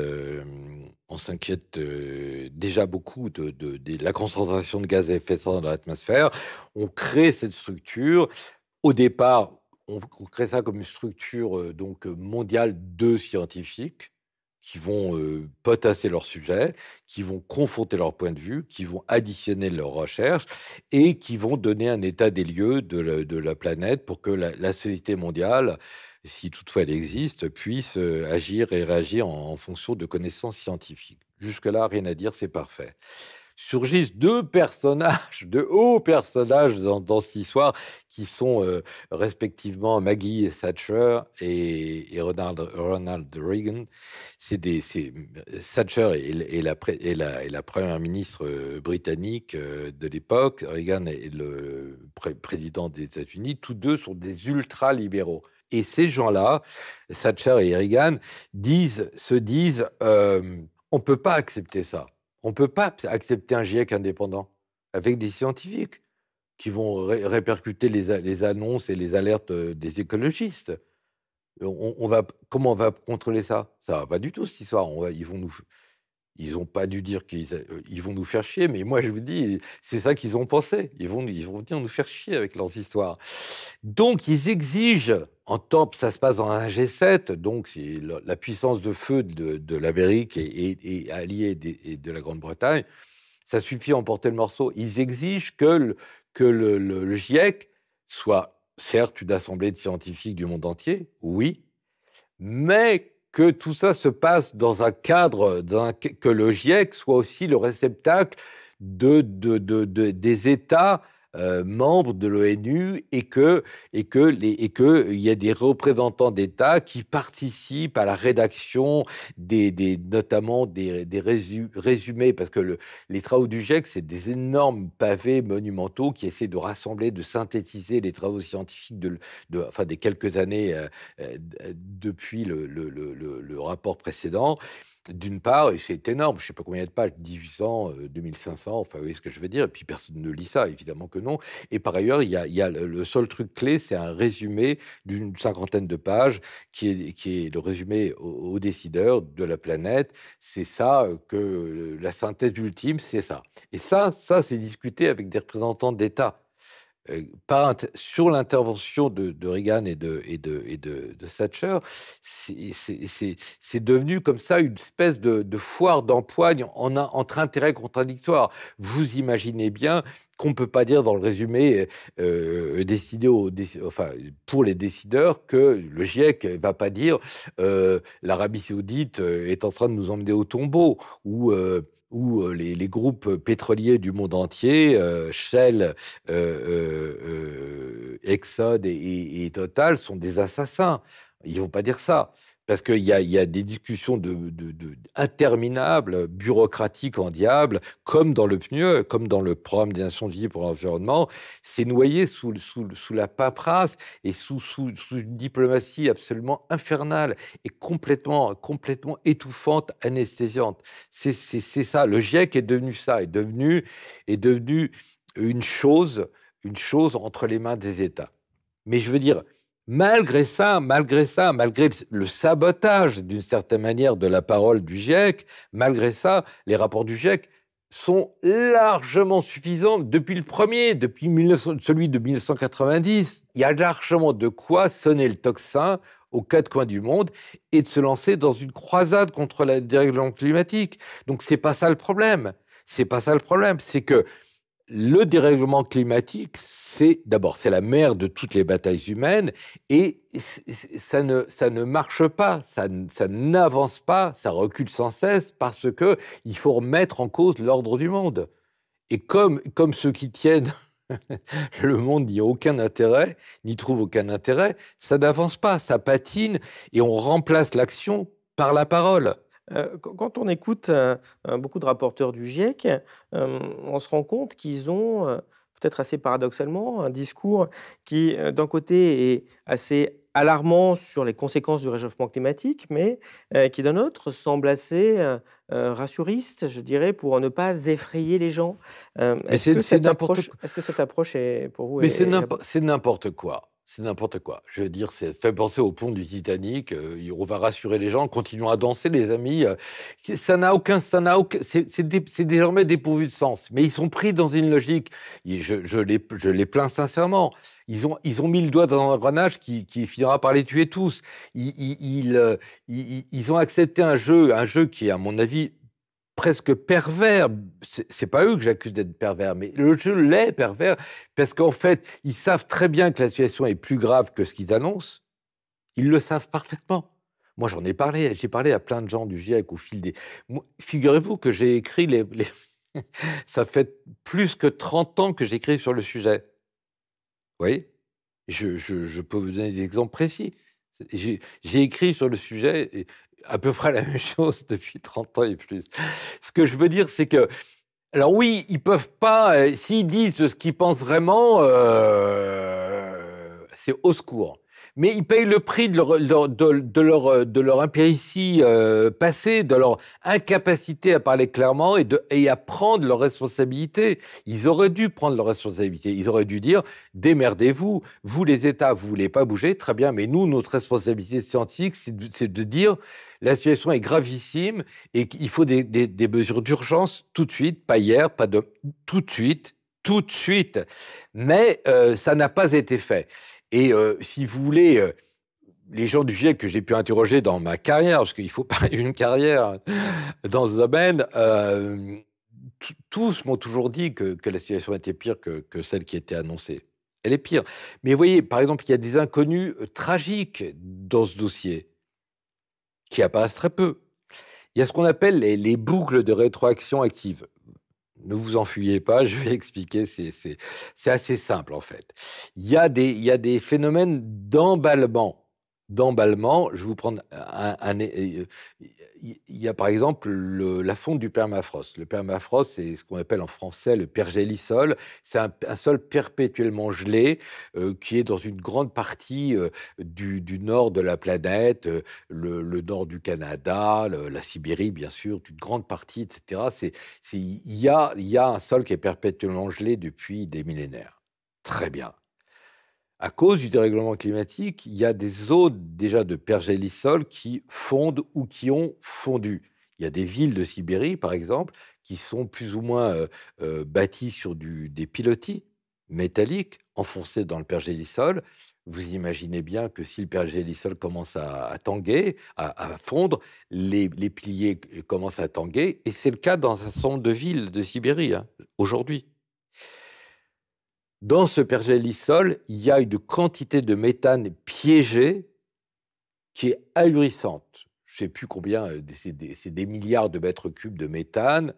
déjà beaucoup de la concentration de gaz à effet de serre dans l'atmosphère. On crée cette structure. Au départ, on crée ça comme une structure donc mondiale de scientifiques qui vont potasser leur sujet, qui vont confronter leur point de vue, qui vont additionner leurs recherches et qui vont donner un état des lieux de la planète pour que la société mondiale, si toutefois elle existe, puisse agir et réagir en fonction de connaissances scientifiques. Jusque-là, rien à dire, c'est parfait. Surgissent deux hauts personnages dans cette histoire, qui sont respectivement Maggie Thatcher et Ronald Reagan. Thatcher est la première ministre britannique de l'époque. Reagan est le président des États-Unis. Tous deux sont des ultra-libéraux. Et ces gens-là, Thatcher et Reagan, se disent on ne peut pas accepter ça. On ne peut pas accepter un GIEC indépendant avec des scientifiques qui vont répercuter les annonces et les alertes des écologistes. Comment on va contrôler ça? Ça ne va pas du tout, cette histoire. Ils n'ont pas dû dire qu'ils vont nous faire chier, mais moi, je vous dis, c'est ça qu'ils ont pensé. Ils vont venir nous faire chier avec leurs histoires. Donc, ils exigent, ça se passe dans un G7, donc c'est la puissance de feu de l'Amérique et alliée de la Grande-Bretagne. Ça suffit à emporter le morceau. Ils exigent que le GIEC soit, certes, une assemblée de scientifiques du monde entier, oui, mais que tout ça se passe dans un cadre, que le GIEC soit aussi le réceptacle des États membre de l'ONU et qu'il y a des représentants d'État qui participent à la rédaction notamment des résumés, parce que les travaux du GIEC, c'est des énormes pavés monumentaux qui essaient de rassembler, de synthétiser les travaux scientifiques enfin, des quelques années depuis le rapport précédent. D'une part, et c'est énorme, je ne sais pas combien de pages, 1800, 2500, enfin, vous voyez ce que je veux dire, et puis personne ne lit ça, évidemment que non. Et par ailleurs, il y a le seul truc clé, c'est un résumé d'une cinquantaine de pages, qui est le résumé aux décideurs de la planète. C'est ça que la synthèse ultime, c'est ça. Et ça c'est discuté avec des représentants d'État. Sur l'intervention de Reagan et de Thatcher, c'est devenu comme ça une espèce de foire d'empoigne entre intérêts contradictoires. Vous imaginez bien qu'on ne peut pas dire dans le résumé enfin, pour les décideurs que le GIEC ne va pas dire l'Arabie saoudite est en train de nous emmener au tombeau, ou les groupes pétroliers du monde entier, Shell, Exxon et Total, sont des assassins. Ils ne vont pas dire ça. Parce qu'il y a des discussions interminables, bureaucratiques en diable, comme dans le PNUE, comme dans le Programme des Nations Unies pour l'environnement. C'est noyé sous la paperasse et sous une diplomatie absolument infernale et complètement étouffante, anesthésiante. C'est ça. Le GIEC est devenu ça, est devenu une chose entre les mains des États. Mais je veux dire, malgré le sabotage, d'une certaine manière, de la parole du GIEC, malgré ça, les rapports du GIEC sont largement suffisants depuis celui de 1990. Il y a largement de quoi sonner le tocsin aux quatre coins du monde et de se lancer dans une croisade contre le dérèglement climatique. Donc, c'est pas ça le problème. C'est pas ça le problème. C'est que le dérèglement climatique, c'est la mère de toutes les batailles humaines, et ça ne marche pas, ça n'avance pas, ça recule sans cesse, parce que il faut remettre en cause l'ordre du monde. Et comme ceux qui tiennent le monde n'y trouvent aucun intérêt, ça n'avance pas, ça patine, et on remplace l'action par la parole. Quand on écoute beaucoup de rapporteurs du GIEC, on se rend compte qu'ils ont, peut-être assez paradoxalement, un discours qui, d'un côté, est assez alarmant sur les conséquences du réchauffement climatique, mais qui, d'un autre, semble assez rassuriste, je dirais, pour ne pas effrayer les gens. Est-ce que cette approche est, pour vous... Mais c'est n'importe quoi. C'est n'importe quoi. Je veux dire, c'est fait penser au pont du Titanic. On va rassurer les gens. Continuons à danser, les amis. C'est désormais dépourvu de sens. Mais ils sont pris dans une logique. Et je les plains sincèrement. Ils ont mis le doigt dans un engrenage qui finira par les tuer tous. Ils ont accepté un jeu qui est, à mon avis, presque pervers. C'est pas eux que j'accuse d'être pervers, mais le jeu l'est pervers, parce qu'en fait, ils savent très bien que la situation est plus grave que ce qu'ils annoncent. Ils le savent parfaitement. Moi, j'ai parlé à plein de gens du GIEC au fil des... Figurez-vous que j'ai écrit ça fait plus que 30 ans que j'écris sur le sujet. Vous voyez ? Je peux vous donner des exemples précis. J'ai écrit sur le sujet à peu près la même chose depuis 30 ans et plus. Ce que je veux dire, c'est que, alors oui, ils peuvent pas, s'ils disent ce qu'ils pensent vraiment, c'est au secours. Mais ils payent le prix de leur impéritie passée, de leur incapacité à parler clairement et à prendre leurs responsabilités. Ils auraient dû prendre leurs responsabilités. Ils auraient dû dire, démerdez-vous, vous les États, vous voulez pas bouger, très bien, mais nous, notre responsabilité scientifique, c'est de dire, la situation est gravissime et qu'il faut des mesures d'urgence tout de suite, pas hier, tout de suite. Mais ça n'a pas été fait. Et si vous voulez, les gens du GIEC que j'ai pu interroger dans ma carrière, parce qu'il faut parler d'une carrière dans ce domaine, tous m'ont toujours dit que la situation était pire que celle qui était annoncée. Elle est pire. Mais vous voyez, par exemple, il y a des inconnus tragiques dans ce dossier qui apparaissent très peu. Il y a ce qu'on appelle les boucles de rétroaction active. Ne vous enfuyez pas, je vais expliquer, c'est assez simple en fait. Il y a des phénomènes d'emballement. D'emballement, je vais vous prendre il y a par exemple la fonte du permafrost. Le permafrost, c'est ce qu'on appelle en français le pergélisol. C'est un sol perpétuellement gelé qui est dans une grande partie du nord de la planète, le nord du Canada, la Sibérie, bien sûr, une grande partie, etc. Il y a un sol qui est perpétuellement gelé depuis des millénaires. Très bien. À cause du dérèglement climatique, il y a des zones déjà de pergélisol qui fondent ou qui ont fondu. Il y a des villes de Sibérie, par exemple, qui sont plus ou moins bâties sur des pilotis métalliques enfoncés dans le pergélisol. Vous imaginez bien que si le pergélisol commence à tanguer, à fondre, les piliers commencent à tanguer. Et c'est le cas dans un certain nombre de villes de Sibérie aujourd'hui. Dans ce pergélisol, il y a une quantité de méthane piégée qui est ahurissante. Je ne sais plus combien, c'est des milliards de mètres cubes de méthane.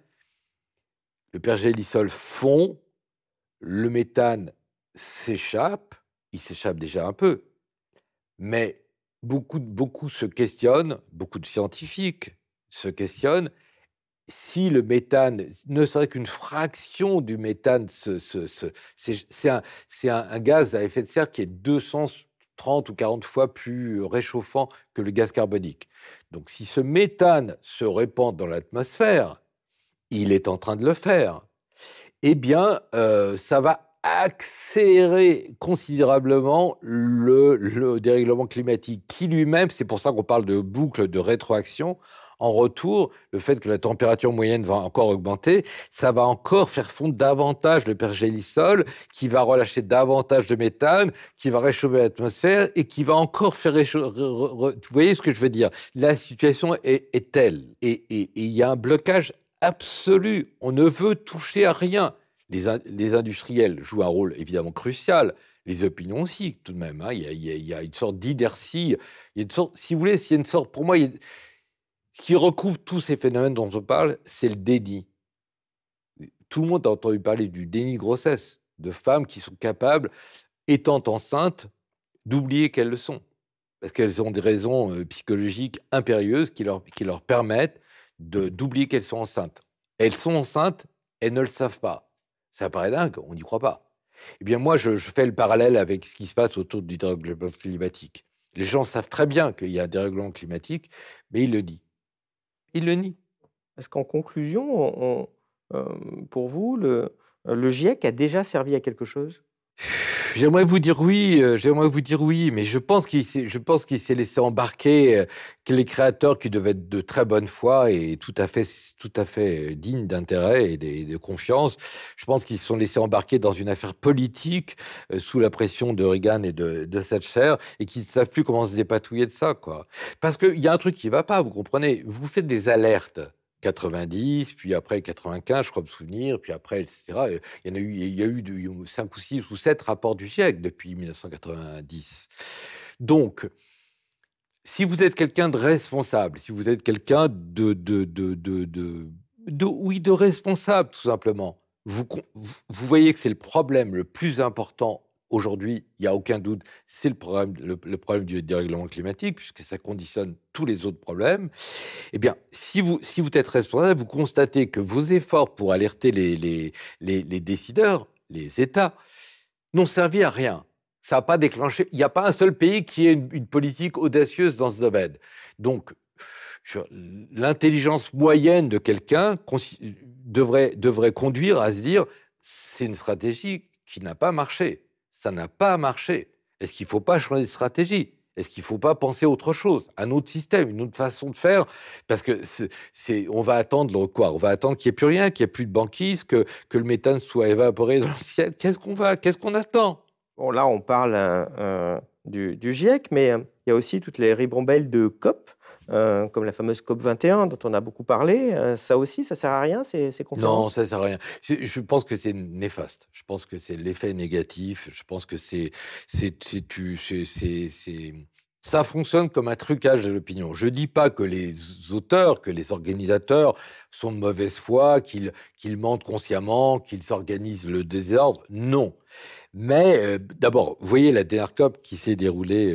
Le pergélisol fond, le méthane s'échappe, il s'échappe déjà un peu, mais beaucoup se questionnent, beaucoup de scientifiques se questionnent si le méthane ne serait qu'une fraction du méthane, c'est un gaz à effet de serre qui est 230 ou 40 fois plus réchauffant que le gaz carbonique. Donc si ce méthane se répand dans l'atmosphère, il est en train de le faire, eh bien, ça va accélérer considérablement le dérèglement climatique qui lui-même, c'est pour ça qu'on parle de boucle de rétroaction. En retour, le fait que la température moyenne va encore augmenter, ça va encore faire fondre davantage le pergélisol, qui va relâcher davantage de méthane, qui va réchauffer l'atmosphère et qui va encore faire réchauffer. Vous voyez ce que je veux dire? La situation est telle et il y a un blocage absolu. On ne veut toucher à rien. Les industriels jouent un rôle évidemment crucial. Les opinions aussi, tout de même. Il y a une sorte d'inertie. Il y a une sorte, si vous voulez, s'il y a une sorte, pour moi, ce qui recouvre tous ces phénomènes dont on parle, c'est le déni. Tout le monde a entendu parler du déni de grossesse, de femmes qui sont capables, étant enceintes, d'oublier qu'elles le sont. Parce qu'elles ont des raisons psychologiques impérieuses qui leur permettent d'oublier qu'elles sont enceintes. Elles sont enceintes, elles ne le savent pas. Ça paraît dingue, on n'y croit pas. Eh bien, moi, je fais le parallèle avec ce qui se passe autour du dérèglement climatique. Les gens savent très bien qu'il y a un dérèglement climatique, mais ils le nient. Ils le nient. Est-ce qu'en conclusion, pour vous, le GIEC a déjà servi à quelque chose? J'aimerais vous dire oui, mais je pense qu'il s'est laissé embarquer, que les créateurs qui devaient être de très bonne foi et tout à fait dignes d'intérêt et de confiance, je pense qu'ils se sont laissés embarquer dans une affaire politique sous la pression de Reagan et de Thatcher et qu'ils ne savent plus comment se dépatouiller de ça, quoi. Parce qu'il y a un truc qui ne va pas, vous comprenez? Vous faites des alertes. 90, puis après 95, je crois me souvenir, puis après, etc. Il y a eu 5 ou 6 ou 7 rapports du GIEC depuis 1990. Donc, si vous êtes quelqu'un de responsable, si vous êtes quelqu'un de responsable, tout simplement, vous voyez que c'est le problème le plus important aujourd'hui, il n'y a aucun doute, c'est le problème du dérèglement climatique, puisque ça conditionne tous les autres problèmes. Eh bien, si vous êtes responsable, vous constatez que vos efforts pour alerter les décideurs, les États, n'ont servi à rien. Ça n'a pas déclenché. Il n'y a pas un seul pays qui ait une politique audacieuse dans ce domaine. Donc, l'intelligence moyenne de quelqu'un devrait conduire à se dire c'est une stratégie qui n'a pas marché. Ça n'a pas marché. Est-ce qu'il ne faut pas changer de stratégie? Est-ce qu'il ne faut pas penser à autre chose, un autre système, une autre façon de faire? Parce que on va attendre quoi? On va attendre qu'il n'y ait plus rien, qu'il n'y ait plus de banquise, que le méthane soit évaporé dans le ciel. Qu'est-ce qu'on attend? Bon, là, on parle du GIEC, mais il y a aussi toutes les ribambelles de COP, comme la fameuse COP 21 dont on a beaucoup parlé. Ça aussi, ça sert à rien, ces conférences? Non, ça sert à rien. Je pense que c'est néfaste. Je pense que c'est l'effet négatif. Je pense que c'est Ça fonctionne comme un trucage de l'opinion. Je ne dis pas que les auteurs, que les organisateurs sont de mauvaise foi, qu'ils mentent consciemment, qu'ils organisent le désordre. Non. Mais d'abord, vous voyez la dernière COP qui s'est déroulée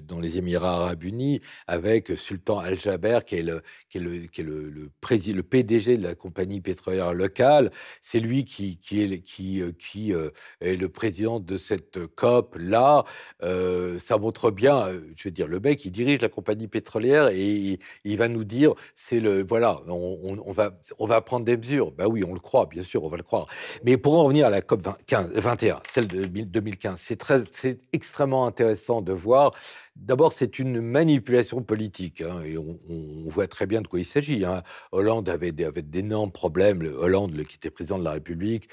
dans les Émirats arabes unis avec Sultan Al-Jaber, qui est le PDG de la compagnie pétrolière locale. C'est lui qui est le président de cette COP-là. Ça montre bien, je veux dire, le mec, il dirige la compagnie pétrolière et il va nous dire, voilà, on va prendre des mesures. Ben oui, on le croit, bien sûr, on va le croire. Mais pour en revenir à la COP 21, celle de 2015, c'est extrêmement intéressant de voir. D'abord, c'est une manipulation politique, hein, et on voit très bien de quoi il s'agit. Hein. Hollande avait d'énormes problèmes. Hollande, qui était président de la République,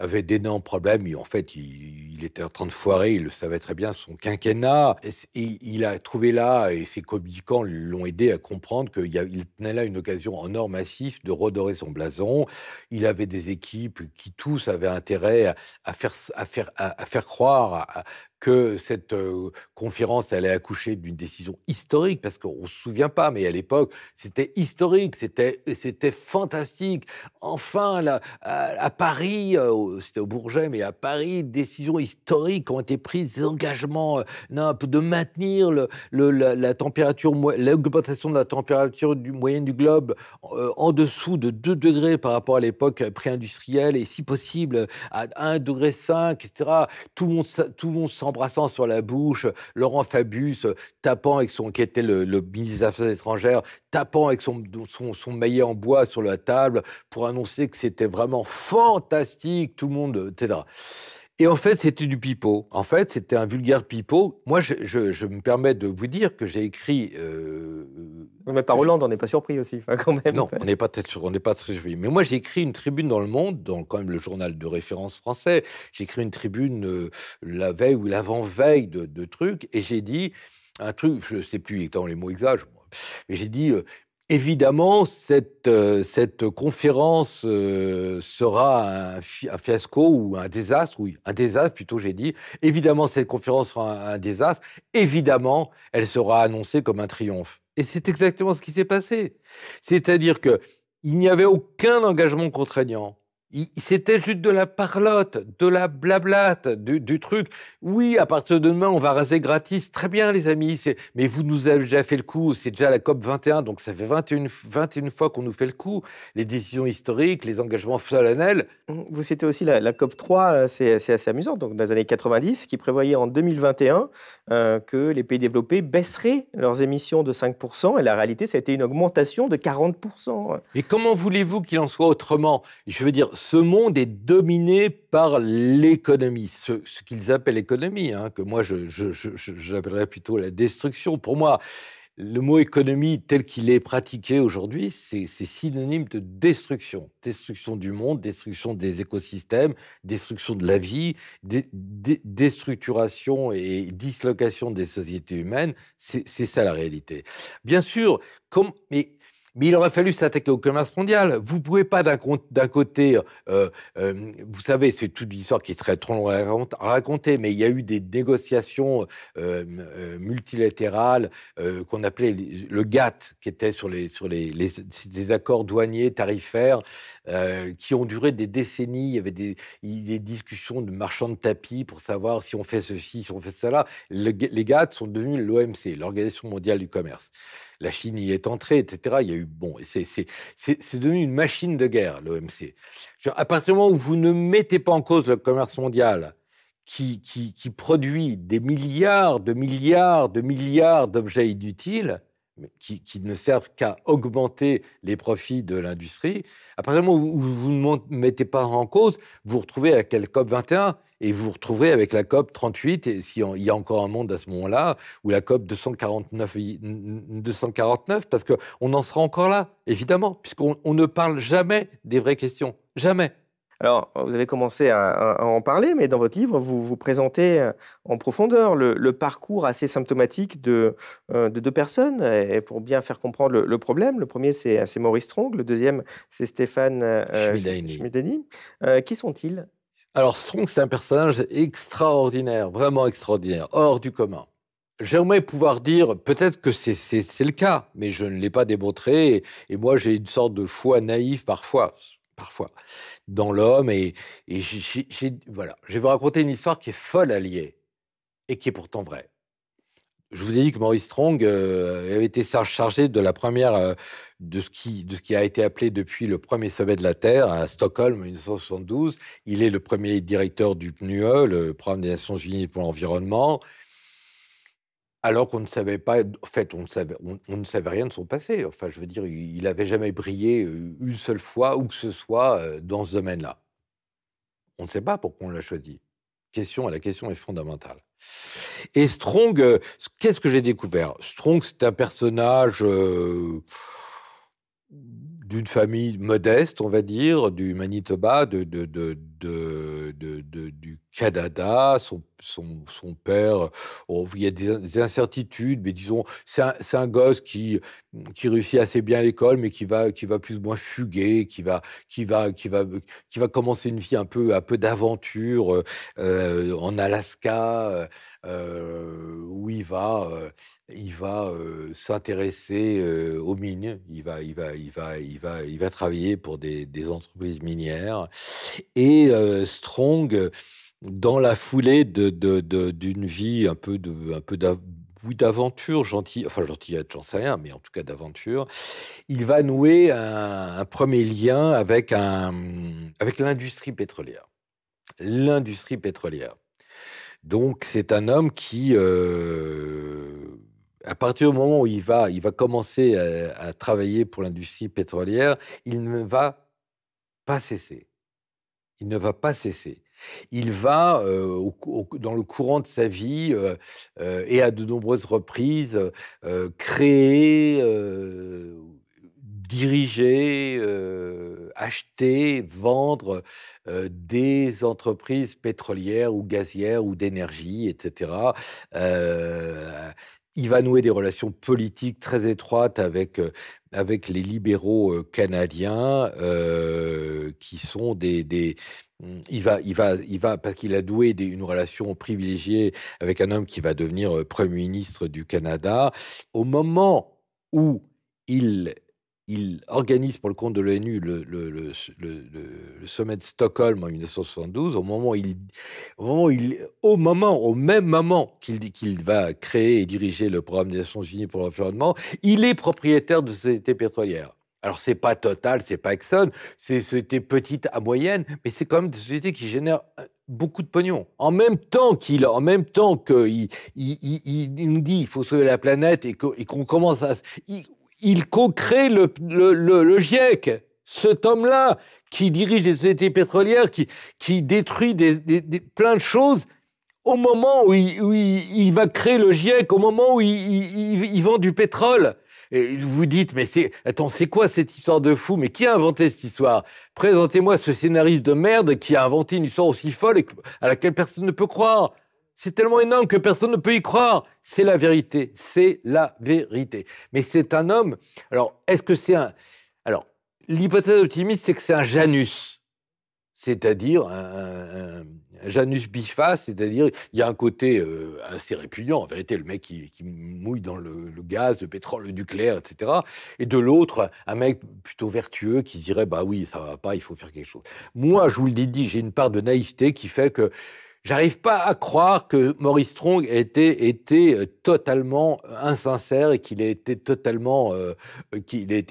avait d'énormes problèmes. En fait, il était en train de foirer, il le savait très bien, son quinquennat. Et il a trouvé là, et ses communicants l'ont aidé à comprendre qu'il tenait là une occasion en or massif de redorer son blason. Il avait des équipes qui tous avaient intérêt à faire croire que cette conférence allait accoucher d'une décision historique, parce qu'on ne se souvient pas, mais à l'époque, c'était historique, c'était fantastique. Enfin, là, à Paris, c'était au Bourget, mais à Paris, décisions historiques ont été prises, des engagements de maintenir la température, l'augmentation de la température moyenne du globe en dessous de 2 degrés par rapport à l'époque pré-industrielle, et si possible à 1,5 degré, etc. Tout le monde s'embrassant sur la bouche, Laurent Fabius tapant qui était le ministre des Affaires étrangères, tapant avec son maillet en bois sur la table pour annoncer que c'était vraiment fantastique, tout le monde, etc. Et en fait, c'était du pipeau. En fait, c'était un vulgaire pipeau. Moi, je me permets de vous dire que j'ai écrit... Mais par Hollande, on n'est pas surpris aussi, enfin, quand même. Non, on n'est pas très surpris. Mais moi, j'ai écrit une tribune dans Le Monde, dans quand même le journal de référence français. J'ai écrit une tribune la veille ou l'avant-veille de trucs, et j'ai dit un truc, je ne sais plus étant les mots exacts, mais j'ai dit... évidemment, cette conférence sera un fiasco ou un désastre, oui, un désastre plutôt, j'ai dit. Évidemment, cette conférence sera un désastre. Évidemment, elle sera annoncée comme un triomphe. Et c'est exactement ce qui s'est passé. C'est-à-dire qu'il n'y avait aucun engagement contraignant. C'était juste de la parlotte, de la blablate, du truc. Oui, à partir de demain, on va raser gratis. Très bien, les amis. Mais vous nous avez déjà fait le coup. C'est déjà la COP 21, donc ça fait 21 fois qu'on nous fait le coup. Les décisions historiques, les engagements solennels. Vous citez aussi la COP 3, c'est assez amusant, donc dans les années 90, qui prévoyait en 2021 que les pays développés baisseraient leurs émissions de 5%, et la réalité, ça a été une augmentation de 40%. Mais comment voulez-vous qu'il en soit autrement? Je veux dire, ce monde est dominé par l'économie, ce qu'ils appellent l'économie, hein, que moi j'appellerais plutôt la destruction. Pour moi, le mot économie tel qu'il est pratiqué aujourd'hui, c'est synonyme de destruction. Destruction du monde, destruction des écosystèmes, destruction de la vie, déstructuration et dislocation des sociétés humaines. C'est ça la réalité. Bien sûr, mais il aurait fallu s'attaquer au commerce mondial. Vous ne pouvez pas d'un côté, vous savez, c'est toute l'histoire qui est très trop longue à raconter, mais il y a eu des négociations multilatérales qu'on appelait le GATT, qui étaient sur des accords douaniers tarifaires qui ont duré des décennies. Il y avait des discussions de marchands de tapis pour savoir si on fait ceci, si on fait cela. Les GATT sont devenus l'OMC, l'Organisation mondiale du commerce. La Chine y est entrée, etc. Il y a eu c'est devenu une machine de guerre, l'OMC. À partir du moment où vous ne mettez pas en cause le commerce mondial, qui produit des milliards d'objets inutiles, qui ne servent qu'à augmenter les profits de l'industrie, à partir du moment où vous ne mettez pas en cause, vous vous retrouvez avec la COP 21 et vous vous retrouverez avec la COP 38, et s'il y a encore un monde à ce moment-là, ou la COP 249, parce qu'on en sera encore là, évidemment, puisqu'on ne parle jamais des vraies questions. Jamais. Alors, vous avez commencé à en parler, mais dans votre livre, vous présentez en profondeur le parcours assez symptomatique de 2 personnes, et pour bien faire comprendre le problème. Le premier, c'est Maurice Strong. Le deuxième, c'est Stéphane Schmidheiny. Qui sont-ils? Alors, Strong, c'est un personnage extraordinaire, vraiment extraordinaire, hors du commun. J'aimerais pouvoir dire, peut-être que c'est le cas, mais je ne l'ai pas démontré. Et moi, j'ai une sorte de foi naïve parfois, dans l'homme. Et voilà, je vais vous raconter une histoire qui est folle à lier et qui est pourtant vraie. Je vous ai dit que Maurice Strong avait été chargé de la première, de ce qui a été appelé depuis le premier sommet de la Terre à Stockholm en 1972. Il est le premier directeur du PNUE, le Programme des Nations Unies pour l'environnement. Alors qu'on ne savait pas, en fait, on ne savait rien de son passé. Enfin, je veux dire, il n'avait jamais brillé une seule fois, où que ce soit, dans ce domaine-là. On ne sait pas pourquoi on l'a choisi. La question est fondamentale. Et Strong, qu'est-ce que j'ai découvert? Strong, c'est un personnage d'une famille modeste, on va dire, du Manitoba, du Canada. Son père, il y a des incertitudes, mais disons, c'est un gosse qui réussit assez bien à l'école, mais qui va plus ou moins fuguer, qui va commencer une vie un peu d'aventure en Alaska, où il va s'intéresser aux mines. Il va travailler pour des entreprises minières. Et Strong, dans la foulée d'une vie un peu d'aventure, gentillette, j'en sais rien, mais en tout cas d'aventure, il va nouer un premier lien avec l'industrie pétrolière. L'industrie pétrolière. Donc, c'est un homme qui, à partir du moment où il va commencer à travailler pour l'industrie pétrolière, il ne va pas cesser. Il ne va pas cesser. Il va, dans le courant de sa vie, et à de nombreuses reprises, créer, diriger, acheter, vendre des entreprises pétrolières ou gazières ou d'énergie, etc. Il va nouer des relations politiques très étroites avec les libéraux canadiens, qui sont il va parce qu'il a noué une relation privilégiée avec un homme qui va devenir Premier ministre du Canada. Au moment où il organise pour le compte de l'ONU le sommet de Stockholm en 1972, au même moment qu'il va créer et diriger le programme des Nations Unies pour l'environnement, il est propriétaire de sociétés pétrolières. Alors, c'est pas Total, c'est pas Exxon, c'est des sociétés petites à moyennes, mais c'est quand même des sociétés qui génèrent beaucoup de pognon. En même temps qu'il il nous dit il faut sauver la planète et qu'on commence à... Il co-crée le GIEC, cet homme-là qui dirige des sociétés pétrolières, qui détruit plein de choses au moment où il va créer le GIEC, au moment où il vend du pétrole. Et vous dites, mais c'est quoi cette histoire de fou? Mais qui a inventé cette histoire? Présentez-moi ce scénariste de merde qui a inventé une histoire aussi folle à laquelle personne ne peut croire. C'est tellement énorme que personne ne peut y croire. C'est la vérité. C'est la vérité. Mais c'est un homme... Alors, est-ce que c'est un... Alors, l'hypothèse optimiste, c'est que c'est un Janus. C'est-à-dire un Janus biface, c'est-à-dire il y a un côté assez répugnant, en vérité, le mec qui mouille dans le gaz, le pétrole, le nucléaire, etc. Et de l'autre, un mec plutôt vertueux qui se dirait, bah oui, ça va pas, il faut faire quelque chose. Moi, je vous le dis, j'ai une part de naïveté qui fait que j'arrive pas à croire que Maurice Strong ait été totalement insincère et qu'il ait été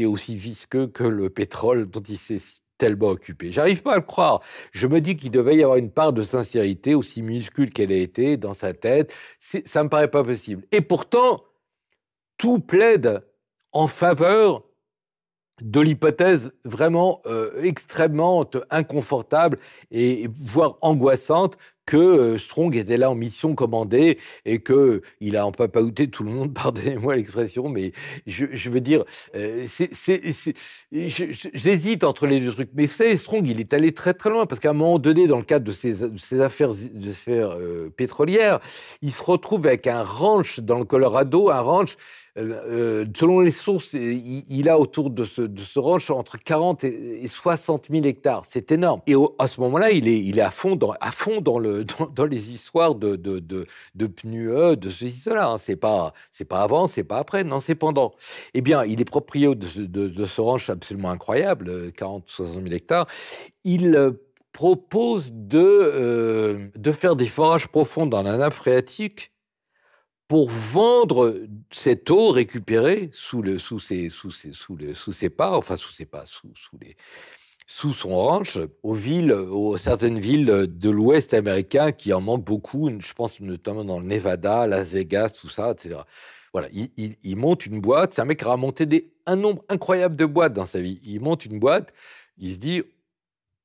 aussi visqueux que le pétrole dont il s'est tellement occupé. J'arrive pas à le croire. Je me dis qu'il devait y avoir une part de sincérité, aussi minuscule qu'elle ait été, dans sa tête. Ça me paraît pas possible. Et pourtant, tout plaide en faveur de l'hypothèse vraiment extrêmement inconfortable et voire angoissante que Strong était là en mission commandée et qu'il a en papaouté tout le monde, pardonnez-moi l'expression, mais je veux dire, j'hésite entre les deux trucs. Mais vous savez, Strong, il est allé très très loin, parce qu'à un moment donné, dans le cadre de ses affaires pétrolières, il se retrouve avec un ranch dans le Colorado, un ranch... selon les sources, il a autour de ce ranch entre 40 et 60 000 hectares. C'est énorme. Et à ce moment-là, il est à fond dans dans les histoires de PNUE, de ceci, cela. Hein. C'est pas avant, c'est pas après, non, c'est pendant. Eh bien, il est propriétaire de ce ranch absolument incroyable, 40-60 000 hectares. Il propose de faire des forages profonds dans la nappe phréatique pour vendre cette eau récupérée sous son ranch aux certaines villes de l'Ouest américain qui en manquent beaucoup. Je pense notamment dans le Nevada, Las Vegas, tout ça, etc. Voilà, il monte une boîte. C'est un mec qui a monté un nombre incroyable de boîtes dans sa vie. Il monte une boîte. Il se dit,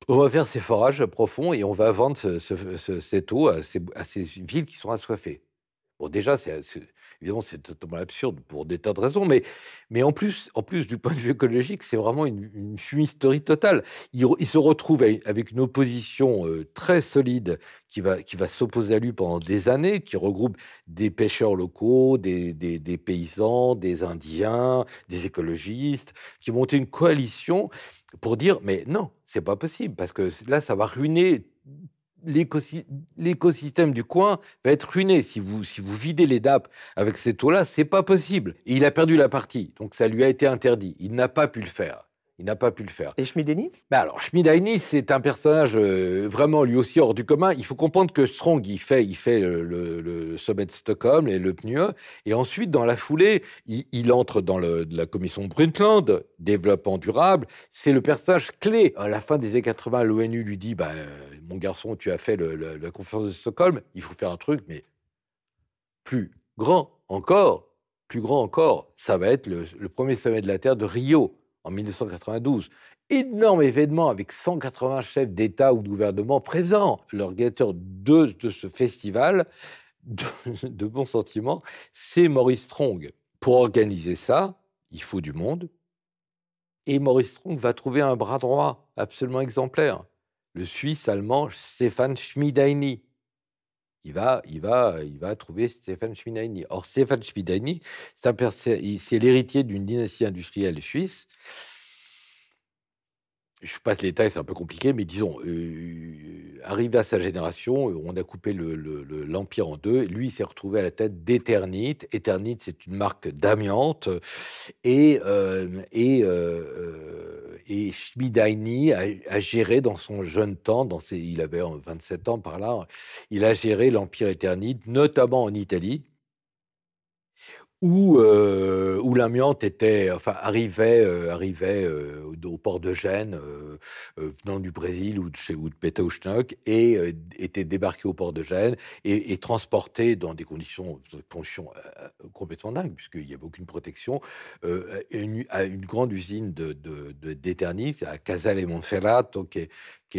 on va faire ces forages profonds et on va vendre cette eau à ces villes qui sont assoiffées. Bon, déjà, évidemment, c'est totalement absurde pour des tas de raisons, mais en plus, du point de vue écologique, c'est vraiment une fumisterie totale. Il se retrouve avec une opposition très solide qui va s'opposer à lui pendant des années, qui regroupe des pêcheurs locaux, des paysans, des Indiens, des écologistes, qui ont monté une coalition pour dire, mais non, c'est pas possible, parce que là, ça va ruiner l'écosystème du coin va être ruiné. Si vous videz les nappes avec cette eau-là, c'est pas possible. Et il a perdu la partie, donc ça lui a été interdit. Il n'a pas pu le faire. Et Schmidheiny ? Alors, Schmidheiny, c'est un personnage vraiment lui aussi hors du commun. Il faut comprendre que Strong, il fait le sommet de Stockholm et le PNUE, et ensuite, dans la foulée, il entre dans la commission Brundtland, développement durable. C'est le personnage clé. À la fin des années 80, l'ONU lui dit, mon garçon, tu as fait la conférence de Stockholm, il faut faire un truc, mais plus grand encore. Ça va être le premier sommet de la Terre de Rio, en 1992. Énorme événement avec 180 chefs d'État ou de gouvernement présents. L'organisateur de ce festival de bons sentiments, c'est Maurice Strong. Pour organiser ça, il faut du monde. Et Maurice Strong va trouver un bras droit absolument exemplaire. Le Suisse-Allemand Stefan Schmidheiny. Il va trouver Stefan Schmidheiny. Or, Stefan Schmidheiny, c'est l'héritier d'une dynastie industrielle suisse. Je passe les détails, c'est un peu compliqué, mais disons, arrivé à sa génération, on a coupé l'Empire en deux. Lui, il s'est retrouvé à la tête d'Eternit. Eternit, c'est une marque d'amiante. Et Schmidheiny a géré dans son jeune temps, il avait 27 ans par là, il a géré l'Empire Eternit, notamment en Italie, où l'amiante arrivait au port de Gênes, venant du Brésil ou de Pétaouchnok, et était débarqué au port de Gênes et transporté dans des conditions complètement dingues, puisqu'il n'y avait aucune protection, à une grande usine d'Eternit, à Casale e Monferrato, qui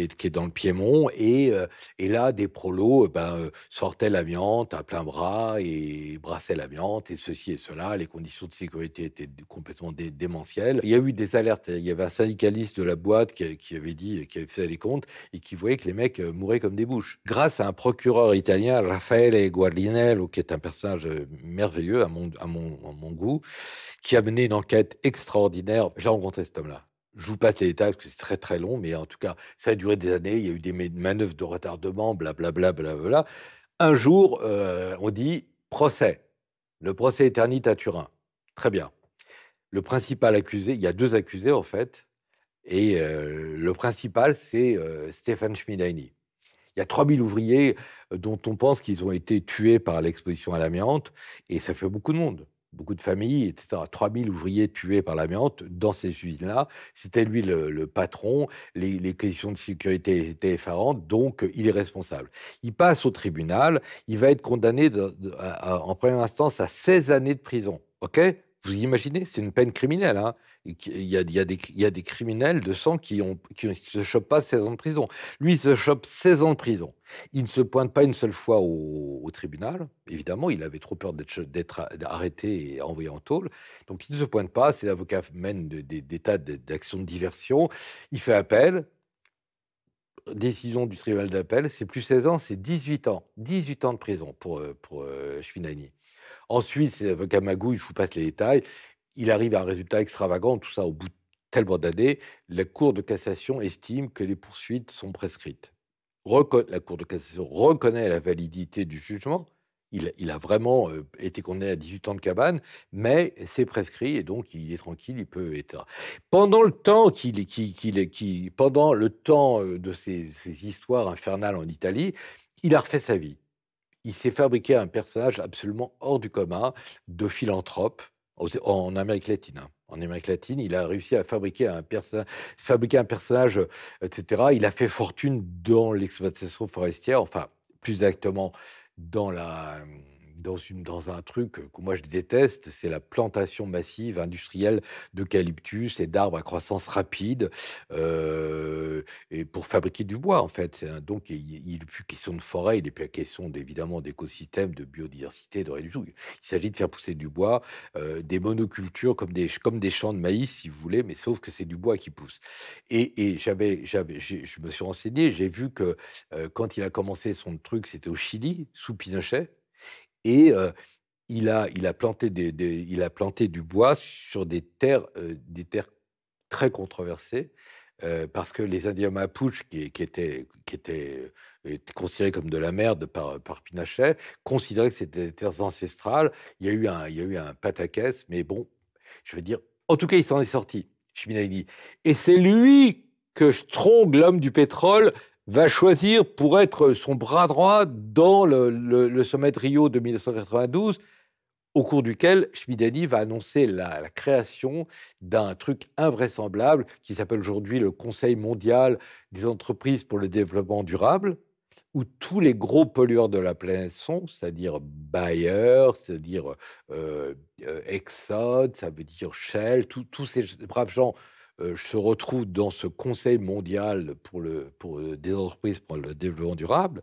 est dans le Piémont, et là, des prolos sortaient l'amiante à plein bras et brassaient l'amiante, et ceci et cela. Les conditions de sécurité étaient complètement démentielles. Il y a eu des alertes. Il y avait un syndicaliste de la boîte qui avait fait les comptes et qui voyait que les mecs mouraient comme des bouches. Grâce à un procureur italien, Raffaele Guardinello, qui est un personnage merveilleux à mon goût, qui a mené une enquête extraordinaire. J'ai rencontré cet homme-là. Je vous passe les détails parce que c'est très très long, mais en tout cas, ça a duré des années. Il y a eu des manœuvres de retardement, blablabla, blablabla. Un jour, on dit procès. Le procès Eternit à Turin. Très bien. Le principal accusé, il y a deux accusés en fait, et le principal, c'est Stefan Schmidheiny. Il y a 3000 ouvriers dont on pense qu'ils ont été tués par l'exposition à l'amiante, et ça fait beaucoup de monde. Beaucoup de familles, etc. 3000 ouvriers tués par l'amiante dans ces usines-là. C'était lui le patron. Les conditions de sécurité étaient effarantes, donc il est responsable. Il passe au tribunal. Il va être condamné en première instance à 16 années de prison. OK ? Vous imaginez, c'est une peine criminelle. Hein. Il y a des criminels de sang qui ne se chopent pas 16 ans de prison. Lui, il se chope 16 ans de prison. Il ne se pointe pas une seule fois au tribunal. Évidemment, il avait trop peur d'être arrêté et envoyé en tôle. Donc, il ne se pointe pas. Ses avocats mènent des tas d'actions de diversion. Il fait appel. Décision du tribunal d'appel. C'est plus 16 ans, c'est 18 ans. 18 ans de prison pour Schmidheiny. Ensuite, c'est avocats magouille, je vous passe les détails. Il arrive à un résultat extravagant, tout ça au bout de tellement d'années. La Cour de cassation estime que les poursuites sont prescrites. la Cour de cassation reconnaît la validité du jugement. Il a vraiment été condamné à 18 ans de cabane, mais c'est prescrit et donc il est tranquille, il peut être. Pendant le temps pendant le temps de ces histoires infernales en Italie, il a refait sa vie. Il s'est fabriqué un personnage absolument hors du commun, de philanthrope, en Amérique latine. Hein. En Amérique latine, il a réussi à fabriquer un personnage, etc. Il a fait fortune dans l'exploitation forestière, enfin, plus exactement, dans dans un truc que moi je déteste, c'est la plantation massive industrielle d'eucalyptus et d'arbres à croissance rapide, et pour fabriquer du bois en fait. Donc il n'est plus question de forêt, il n'est plus question évidemment d'écosystème, de biodiversité, de rien du tout. Il s'agit de faire pousser du bois, des monocultures comme des champs de maïs si vous voulez, mais sauf que c'est du bois qui pousse. Et je me suis renseigné, j'ai vu que quand il a commencé son truc, c'était au Chili, sous Pinochet, et il a planté du bois sur des terres très controversées, parce que les Indiens Mapuche, qui étaient considérés comme de la merde par Pinochet, considéraient que c'était des terres ancestrales. Il y a eu un pataquès, mais bon, je veux dire, en tout cas, il s'en est sorti, Chimène. Et c'est lui que Strong, l'homme du pétrole, va choisir pour être son bras droit dans le sommet de Rio de 1992, au cours duquel Schmidani va annoncer la création d'un truc invraisemblable qui s'appelle aujourd'hui le Conseil mondial des entreprises pour le développement durable, où tous les gros pollueurs de la planète sont, c'est-à-dire Bayer, c'est-à-dire Exxon, ça veut dire Shell, tous ces braves gens se retrouvent dans ce Conseil mondial des entreprises pour le développement durable.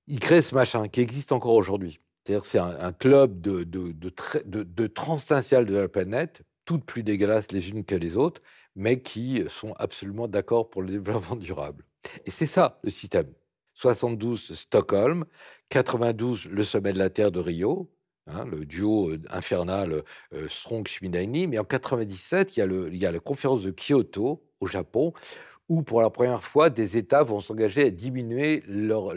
Ils créent ce machin qui existe encore aujourd'hui. C'est-à-dire c'est un club de transtinciales de la planète, toutes plus dégueulasses les unes que les autres, mais qui sont absolument d'accord pour le développement durable. Et c'est ça, le système. 72, Stockholm. 92, le sommet de la Terre de Rio, hein, le duo infernal Strong-Schmidheiny. Mais en 97, il y a la conférence de Kyoto, au Japon, où pour la première fois, des États vont s'engager à diminuer leurs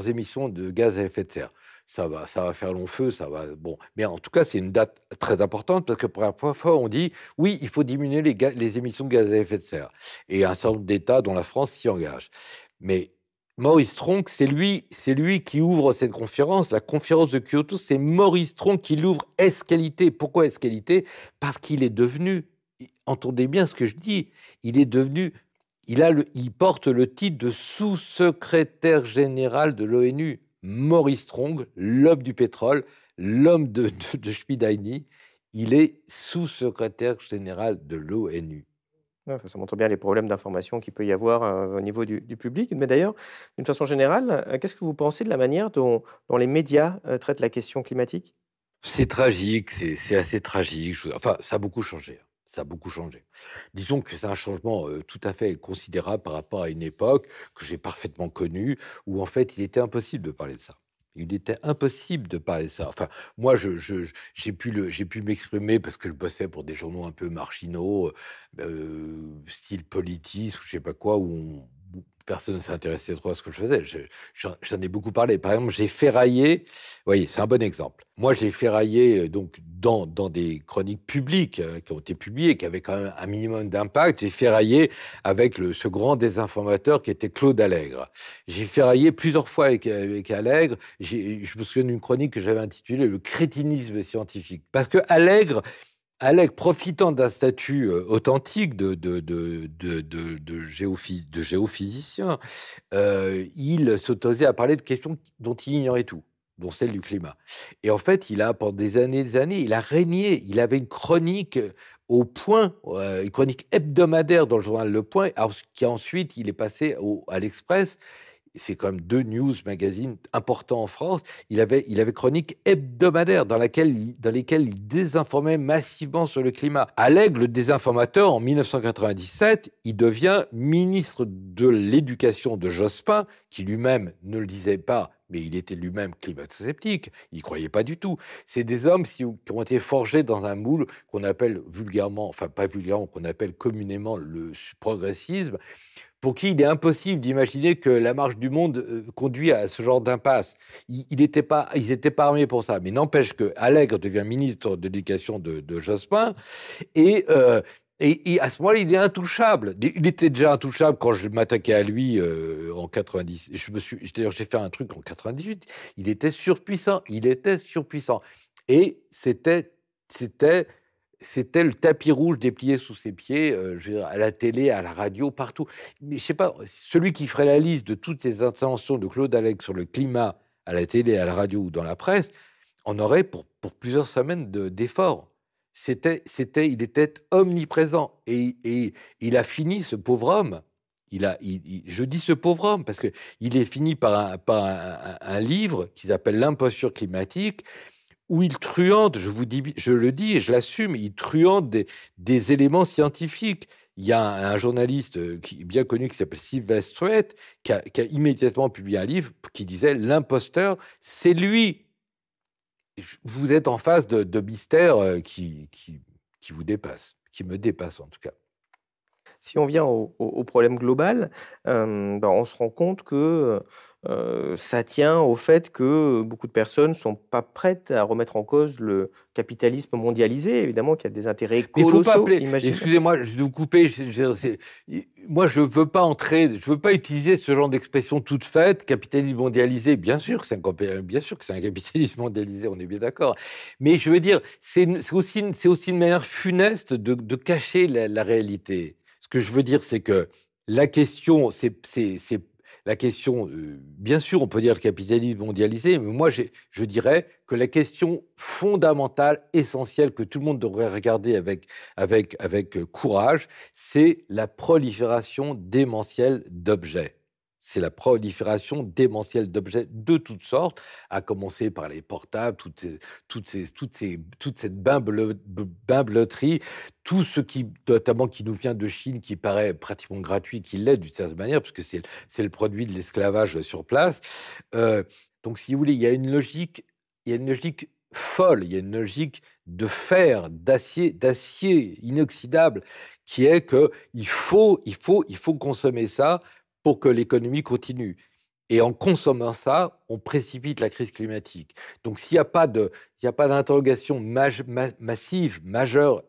émissions de gaz à effet de serre. Ça va faire long feu, ça va. Bon, mais en tout cas, c'est une date très importante parce que pour la première fois, on dit oui, il faut diminuer les émissions de gaz à effet de serre. Et un certain nombre d'États, dont la France, s'y engagent. Mais Maurice Strong, c'est lui qui ouvre cette conférence. La conférence de Kyoto, c'est Maurice Strong qui l'ouvre ès-qualité. Pourquoi ès-qualité? Parce qu'il est devenu, entendez bien ce que je dis, il porte le titre de sous-secrétaire général de l'ONU. Maurice Strong, l'homme du pétrole, l'homme de Schmidheiny, il est sous-secrétaire général de l'ONU. Ouais, ça montre bien les problèmes d'information qu'il peut y avoir au niveau du public. Mais d'ailleurs, d'une façon générale, qu'est-ce que vous pensez de la manière dont les médias traitent la question climatique? C'est tragique, c'est assez tragique. Enfin, ça a beaucoup changé. Ça a beaucoup changé. Disons que c'est un changement tout à fait considérable par rapport à une époque que j'ai parfaitement connue, où en fait, il était impossible de parler de ça. Il était impossible de parler de ça. Enfin, moi, j'ai pu m'exprimer parce que je bossais pour des journaux un peu marginaux, style Politis ou je sais pas quoi, où personne ne s'intéressait trop à ce que je faisais. J'en ai beaucoup parlé. Par exemple, j'ai ferraillé, vous voyez, c'est un bon exemple. Moi, j'ai ferraillé donc dans des chroniques publiques qui ont été publiées, qui avaient quand même un minimum d'impact. J'ai ferraillé avec ce grand désinformateur qui était Claude Allègre. J'ai ferraillé plusieurs fois avec Allègre. Je me souviens d'une chronique que j'avais intitulée « Le crétinisme scientifique ». Parce que Allègre, profitant d'un statut authentique de géophysicien, il s'autorisait à parler de questions dont il ignorait tout, dont celle du climat. Et en fait, pendant des années, il a régné. Il avait une chronique au Point, une chronique hebdomadaire dans le journal Le Point, qui ensuite, il est passé à l'Express. C'est quand même 2 news magazines importants en France. Il avait chronique hebdomadaire dans lesquelles il désinformait massivement sur le climat. Allègre, le désinformateur, en 1997, il devient ministre de l'Éducation de Jospin, qui lui-même ne le disait pas, mais il était lui-même climato-sceptique, il n'y croyait pas du tout. C'est des hommes qui ont été forgés dans un moule qu'on appelle vulgairement, enfin pas vulgairement, qu'on appelle communément le progressisme, pour qui il est impossible d'imaginer que la marche du monde conduit à ce genre d'impasse. Ils n'étaient pas armés pour ça. Mais n'empêche que Allègre devient ministre de l'Éducation de Jospin, et à ce moment-là, il est intouchable. Il était déjà intouchable quand je m'attaquais à lui en 90. D'ailleurs, j'ai fait un truc en 98. Il était surpuissant. Et c'était le tapis rouge déplié sous ses pieds, je veux dire, à la télé, à la radio, partout. Mais je sais pas, celui qui ferait la liste de toutes les interventions de Claude Allègre sur le climat à la télé, à la radio ou dans la presse, en aurait pour plusieurs semaines d'efforts. Il était omniprésent. Et il a fini, ce pauvre homme, je dis ce pauvre homme, parce qu'il est fini par un livre qui s'appelle L'imposture climatique, où il truande, je le dis et je l'assume, il truande des éléments scientifiques. Il y a un journaliste bien connu qui s'appelle Sylvester Strait, qui a immédiatement publié un livre qui disait « L'imposteur, c'est lui ». Vous êtes en face de mystères qui vous dépassent, qui me dépassent en tout cas. Si on vient au problème global, on se rend compte que ça tient au fait que beaucoup de personnes ne sont pas prêtes à remettre en cause le capitalisme mondialisé, évidemment, qui a des intérêts colossaux. Excusez-moi, je vais vous couper. Moi, je veux pas utiliser ce genre d'expression toute faite, capitalisme mondialisé. Bien sûr que c'est un capitalisme mondialisé, on est bien d'accord. Mais je veux dire, c'est aussi une manière funeste de cacher la réalité. Ce que je veux dire, c'est que la question, bien sûr, on peut dire le capitalisme mondialisé, mais moi, je dirais que la question fondamentale, essentielle, que tout le monde devrait regarder avec courage, c'est la prolifération démentielle d'objets. C'est la prolifération démentielle d'objets de toutes sortes, à commencer par les portables, toute cette bimbloterie, tout ce qui, notamment, qui nous vient de Chine, qui paraît pratiquement gratuit, qui l'est d'une certaine manière, parce que c'est le produit de l'esclavage sur place. Donc, si vous voulez, il y a une logique folle, il y a une logique de fer, d'acier inoxydable, qui est que il faut consommer ça pour que l'économie continue. Et en consommant ça, on précipite la crise climatique. Donc, s'il n'y a pas d'interrogation massive, majeure,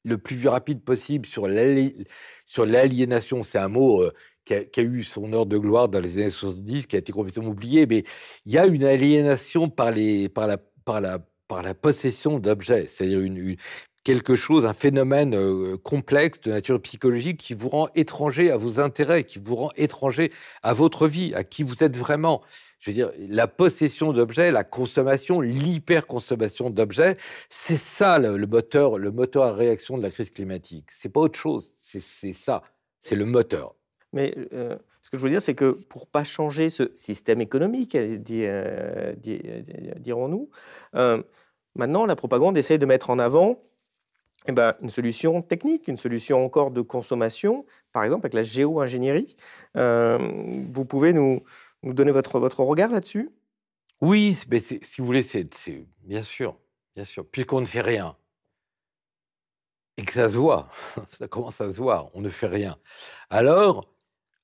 le plus rapide possible sur l'aliénation, c'est un mot qui a eu son heure de gloire dans les années 70, qui a été complètement oublié, mais il y a une aliénation par la possession d'objets, c'est-à-dire quelque chose, un phénomène complexe de nature psychologique qui vous rend étranger à vos intérêts, qui vous rend étranger à votre vie, à qui vous êtes vraiment. Je veux dire, la possession d'objets, la consommation, l'hyperconsommation d'objets, c'est ça le moteur à réaction de la crise climatique. C'est pas autre chose, c'est ça, c'est le moteur. Mais ce que je veux dire, c'est que pour ne pas changer ce système économique, dirons-nous, maintenant, la propagande essaye de mettre en avant une solution technique, une solution encore de consommation, par exemple avec la géo-ingénierie. Vous pouvez nous donner votre regard là-dessus? Oui, mais si vous voulez, c'est bien sûr, puisqu'on ne fait rien. Et que ça se voit, ça commence à se voir, on ne fait rien. Alors,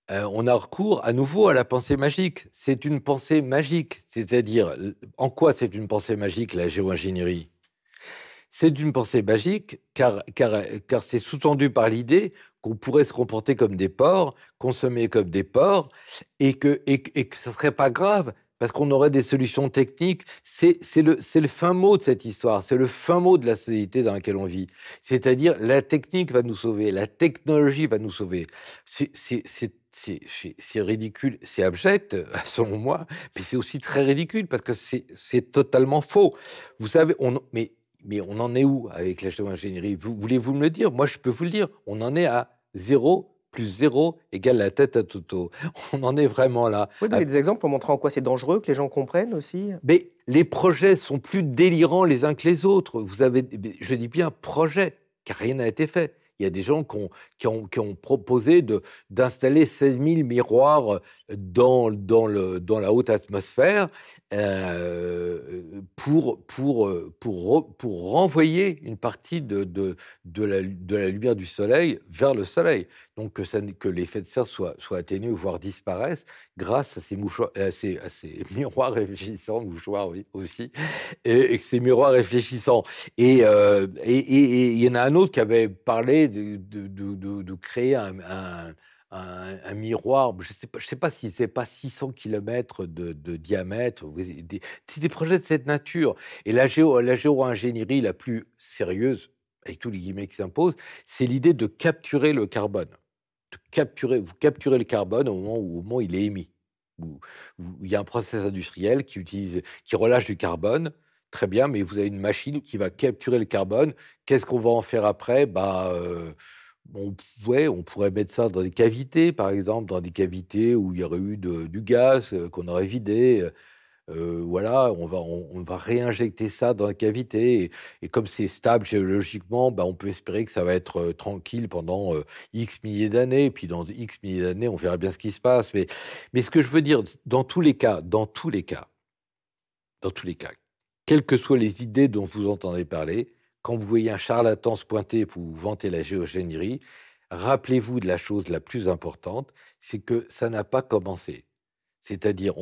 on a recours à nouveau à la pensée magique. C'est une pensée magique, c'est-à-dire, en quoi c'est une pensée magique, la géo-ingénierie? C'est une pensée magique, car c'est sous-tendu par l'idée qu'on pourrait se comporter comme des porcs, consommer comme des porcs, et que ce ne serait pas grave, parce qu'on aurait des solutions techniques. C'est le fin mot de cette histoire, c'est le fin mot de la société dans laquelle on vit. C'est-à-dire, la technique va nous sauver, la technologie va nous sauver. C'est ridicule, c'est abject, selon moi, mais c'est aussi très ridicule, parce que c'est totalement faux. Vous savez, mais on en est où avec la géo-ingénierie? Voulez-vous me le dire? Moi, je peux vous le dire. On en est à 0 plus 0 égale la tête à Toto. On en est vraiment là. Vous pouvez donner des exemples pour montrer en quoi c'est dangereux, que les gens comprennent aussi? Mais les projets sont plus délirants les uns que les autres. Je dis bien projet, car rien n'a été fait. Il y a des gens qui ont proposé d'installer 16 000 miroirs dans la haute atmosphère pour renvoyer une partie de la lumière du soleil vers le soleil. Donc que l'effet de serre soit atténué, voire disparaisse, grâce à ces miroirs réfléchissants, mouchoirs oui, aussi, et que ces miroirs réfléchissants. Et il y en a un autre qui avait parlé de créer un miroir, je sais pas si c'est pas 600 km de diamètre. C'est des projets de cette nature. Et la géo-ingénierie la plus sérieuse, avec tous les guillemets qui s'imposent, c'est l'idée de capturer le carbone. Vous capturez le carbone au moment où il est émis. Où il y a un process industriel qui relâche du carbone, très bien, mais vous avez une machine qui va capturer le carbone. Qu'est-ce qu'on va en faire après? On pourrait mettre ça dans des cavités, par exemple, dans des cavités où il y aurait eu du gaz qu'on aurait vidé. Voilà, on va réinjecter ça dans la cavité. Et comme c'est stable géologiquement, on peut espérer que ça va être tranquille pendant X milliers d'années. Et puis dans X milliers d'années, on verra bien ce qui se passe. Mais ce que je veux dire, dans tous les cas, quelles que soient les idées dont vous entendez parler, quand vous voyez un charlatan se pointer pour vous vanter la géogénierie, rappelez-vous de la chose la plus importante, c'est que ça n'a pas commencé. C'est-à-dire,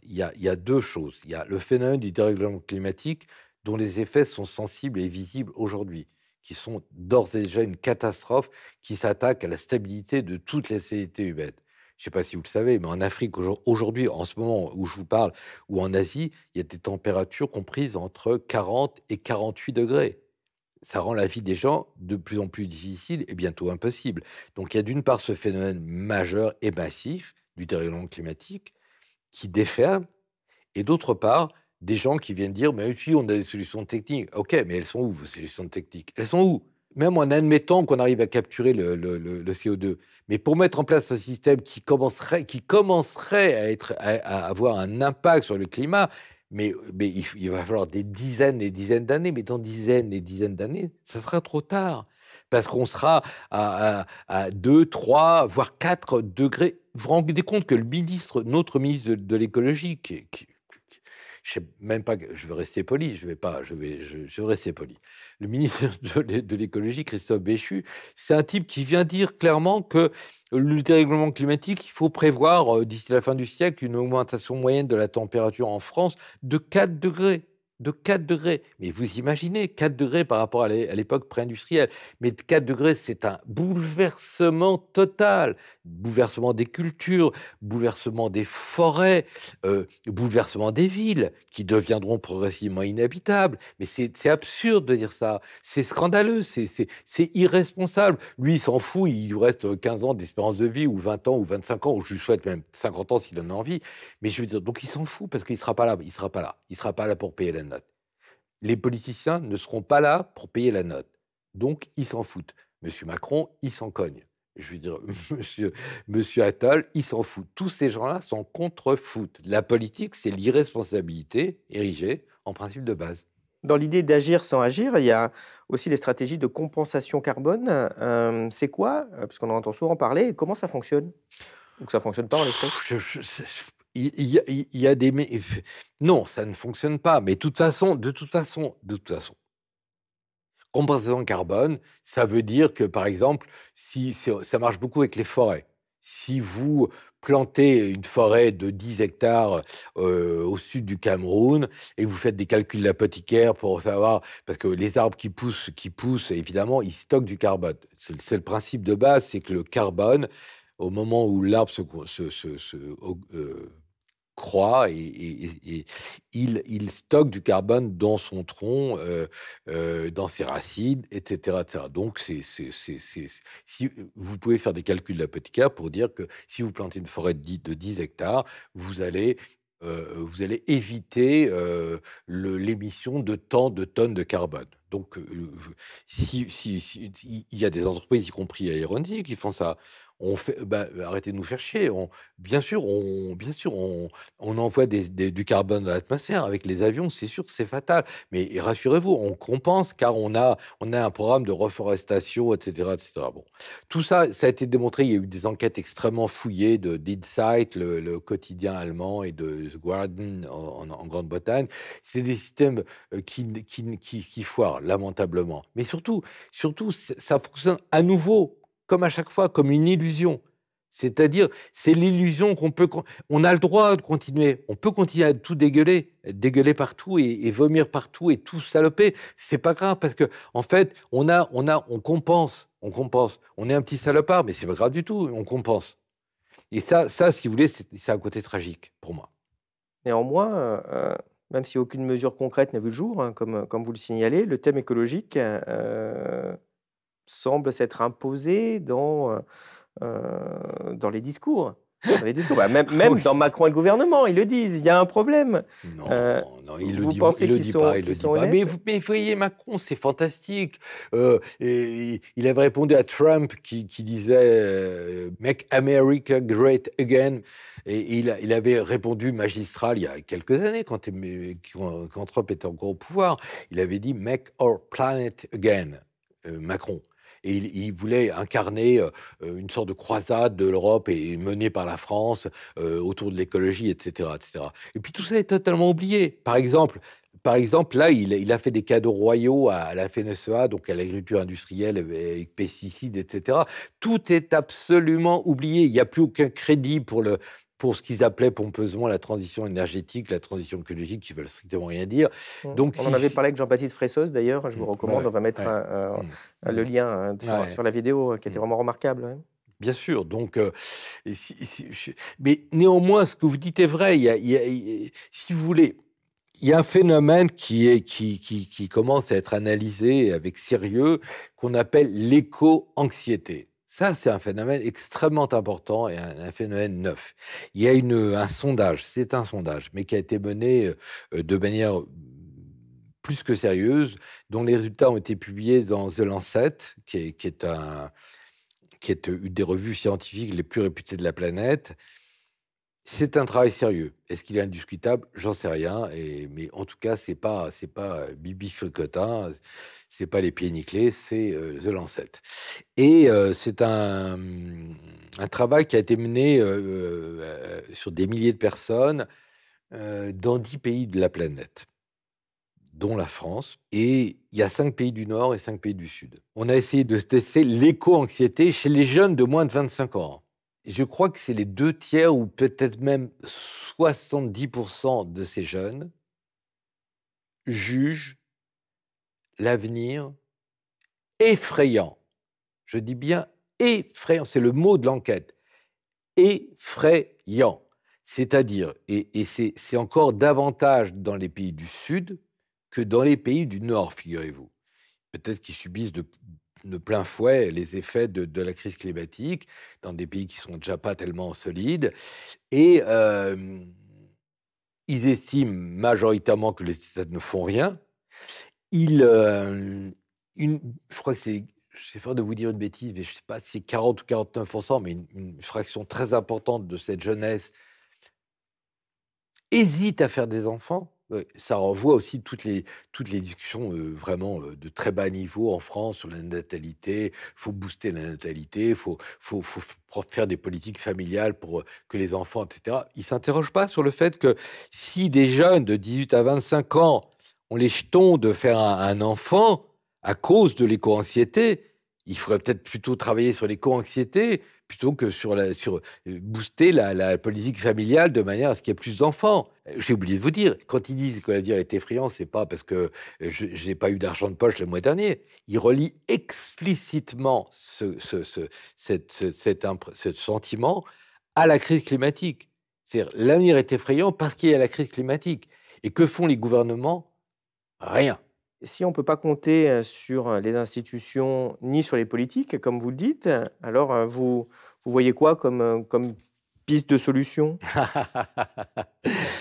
il y a deux choses. Il y a le phénomène du dérèglement climatique dont les effets sont sensibles et visibles aujourd'hui, qui sont d'ores et déjà une catastrophe qui s'attaque à la stabilité de toutes les sociétés humaines. Je ne sais pas si vous le savez, mais en Afrique, aujourd'hui, en ce moment où je vous parle, ou en Asie, il y a des températures comprises entre 40 et 48 degrés. Ça rend la vie des gens de plus en plus difficile et bientôt impossible. Donc il y a d'une part ce phénomène majeur et massif du dérèglement climatique qui déferle, et d'autre part, des gens qui viennent dire, mais si on a des solutions techniques. Ok, mais elles sont où vos solutions techniques? Elles sont où? Même en admettant qu'on arrive à capturer le CO2. Mais pour mettre en place un système qui commencerait à avoir un impact sur le climat, mais il va falloir des dizaines et dizaines d'années, mais dans dizaines et dizaines d'années, ça sera trop tard. Parce qu'on sera à 2, 3, voire 4 degrés. Vous vous rendez compte que notre ministre de l'écologie, je sais même pas, je vais rester poli, je vais rester poli. Le ministre de l'écologie, Christophe Béchu, c'est un type qui vient dire clairement que le dérèglement climatique, il faut prévoir d'ici la fin du siècle une augmentation moyenne de la température en France de 4 degrés. De 4 degrés. Mais vous imaginez, 4 degrés par rapport à l'époque pré-industrielle. Mais 4 degrés, c'est un bouleversement total. Bouleversement des cultures, bouleversement des forêts, bouleversement des villes qui deviendront progressivement inhabitables. Mais c'est absurde de dire ça. C'est scandaleux, c'est irresponsable. Lui, il s'en fout, il lui reste 15 ans d'espérance de vie, ou 20 ans, ou 25 ans, ou je lui souhaite même 50 ans s'il en a envie. Mais je veux dire, donc il s'en fout parce qu'il ne sera pas là. Il ne sera pas là pour payer la note. Les politiciens ne seront pas là pour payer la note. Donc, ils s'en foutent. Monsieur Macron, il s'en cogne. Je veux dire, monsieur Attal, il s'en fout. Tous ces gens-là s'en contre-foutent. La politique, c'est l'irresponsabilité érigée en principe de base. Dans l'idée d'agir sans agir, il y a aussi les stratégies de compensation carbone. C'est quoi? Puisqu'on en entend souvent parler. Comment ça fonctionne? Ou que ça ne fonctionne pas en l'espèce? Il y a des... Non, ça ne fonctionne pas. Mais de toute façon, compensation carbone, ça veut dire que, par exemple, ça marche beaucoup avec les forêts. Si vous plantez une forêt de 10 hectares au sud du Cameroun et vous faites des calculs d'apothicaire pour savoir, parce que les arbres qui poussent, évidemment, ils stockent du carbone. C'est le principe de base, c'est que le carbone, au moment où l'arbre croît et il stocke du carbone dans son tronc, dans ses racines, etc. etc. Donc, si vous pouvez faire des calculs d'apothicaire pour dire que si vous plantez une forêt de 10 hectares, vous allez éviter l'émission de tant de tonnes de carbone. Donc, il y a des entreprises, y compris aéronautiques, qui font ça. Arrêtez de nous faire chier. On envoie du carbone dans l'atmosphère avec les avions, c'est sûr que c'est fatal. Mais rassurez-vous, on compense car on a un programme de reforestation, etc., etc. Bon, tout ça, ça a été démontré. Il y a eu des enquêtes extrêmement fouillées d'Insight, le quotidien allemand, et de The Guardian en Grande-Bretagne. C'est des systèmes qui foirent lamentablement. Mais surtout, ça fonctionne à nouveau, comme à chaque fois, comme une illusion. C'est-à-dire, c'est l'illusion on a le droit de continuer. On peut continuer à tout dégueuler partout et vomir partout et tout saloper. C'est pas grave parce que, en fait, on compense. On est un petit salopard, mais c'est pas grave du tout. On compense. Et ça, si vous voulez, c'est un côté tragique pour moi. Néanmoins, même si aucune mesure concrète n'a vu le jour, hein, comme vous le signalez, le thème écologique semble s'être imposé dans les discours. Même dans Macron et le gouvernement, ils le disent, il y a un problème. Non, il vous le pensez dit qu'ils pas. sont honnêtes? Mais voyez, Macron, c'est fantastique. Et il avait répondu à Trump qui disait Make America Great Again. Et il avait répondu magistral il y a quelques années, quand Trump était encore au pouvoir. Il avait dit Make our planet again, Macron. Et il voulait incarner une sorte de croisade de l'Europe et menée par la France autour de l'écologie, etc., etc. Et puis tout ça est totalement oublié. Par exemple, là, il a fait des cadeaux royaux à la FNSEA, donc à l'agriculture industrielle avec pesticides, etc. Tout est absolument oublié. Il n'y a plus aucun crédit pour ce qu'ils appelaient pompeusement la transition énergétique, la transition écologique, qui ne veulent strictement rien dire. Donc, on en avait parlé avec Jean-Baptiste Fressos, d'ailleurs, je vous recommande, on va mettre le lien sur la vidéo, qui était vraiment remarquable. Ouais. Bien sûr, donc, mais néanmoins, ce que vous dites est vrai. Si vous voulez, il y a un phénomène qui commence à être analysé avec sérieux, qu'on appelle l'éco-anxiété. Ça, c'est un phénomène extrêmement important et un phénomène neuf. Il y a un sondage, c'est un sondage, mais qui a été mené de manière plus que sérieuse, dont les résultats ont été publiés dans The Lancet, qui est une des revues scientifiques les plus réputées de la planète. C'est un travail sérieux. Est-ce qu'il est indiscutable? J'en sais rien. Mais en tout cas, c'est pas Bibi Fricotin, c'est pas les pieds nickelés, c'est The Lancet. Et c'est un travail qui a été mené sur des milliers de personnes dans 10 pays de la planète, dont la France. Et il y a 5 pays du Nord et 5 pays du Sud. On a essayé de tester l'éco-anxiété chez les jeunes de moins de 25 ans. Je crois que c'est les 2/3 ou peut-être même 70% de ces jeunes jugent l'avenir effrayant. Je dis bien effrayant, c'est le mot de l'enquête. Effrayant. C'est-à-dire, et c'est encore davantage dans les pays du Sud que dans les pays du Nord, figurez-vous. Peut-être qu'ils subissent de plein fouet les effets de la crise climatique dans des pays qui sont déjà pas tellement solides. Et ils estiment majoritairement que les États ne font rien. Je crois que j'ai peur de vous dire une bêtise, mais je ne sais pas si c'est 40 ou 49%, mais une fraction très importante de cette jeunesse hésite à faire des enfants. Ça renvoie aussi toutes les discussions vraiment de très bas niveau en France sur la natalité. Il faut booster la natalité, il faut faire des politiques familiales pour que les enfants, etc. Ils ne s'interrogent pas sur le fait que si des jeunes de 18 à 25 ans ont les jetons de faire un enfant à cause de l'éco-anxiété, il faudrait peut-être plutôt travailler sur l'éco-anxiété plutôt que sur booster la politique familiale de manière à ce qu'il y ait plus d'enfants. J'ai oublié de vous dire, quand ils disent que l'avenir est effrayant, c'est pas parce que j'ai pas eu d'argent de poche le mois dernier. Ils relient explicitement ce sentiment à la crise climatique. C'est-à-dire, l'avenir est effrayant parce qu'il y a la crise climatique. Et que font les gouvernements? Rien. Si on ne peut pas compter sur les institutions ni sur les politiques, comme vous le dites, alors vous voyez quoi comme piste de solution?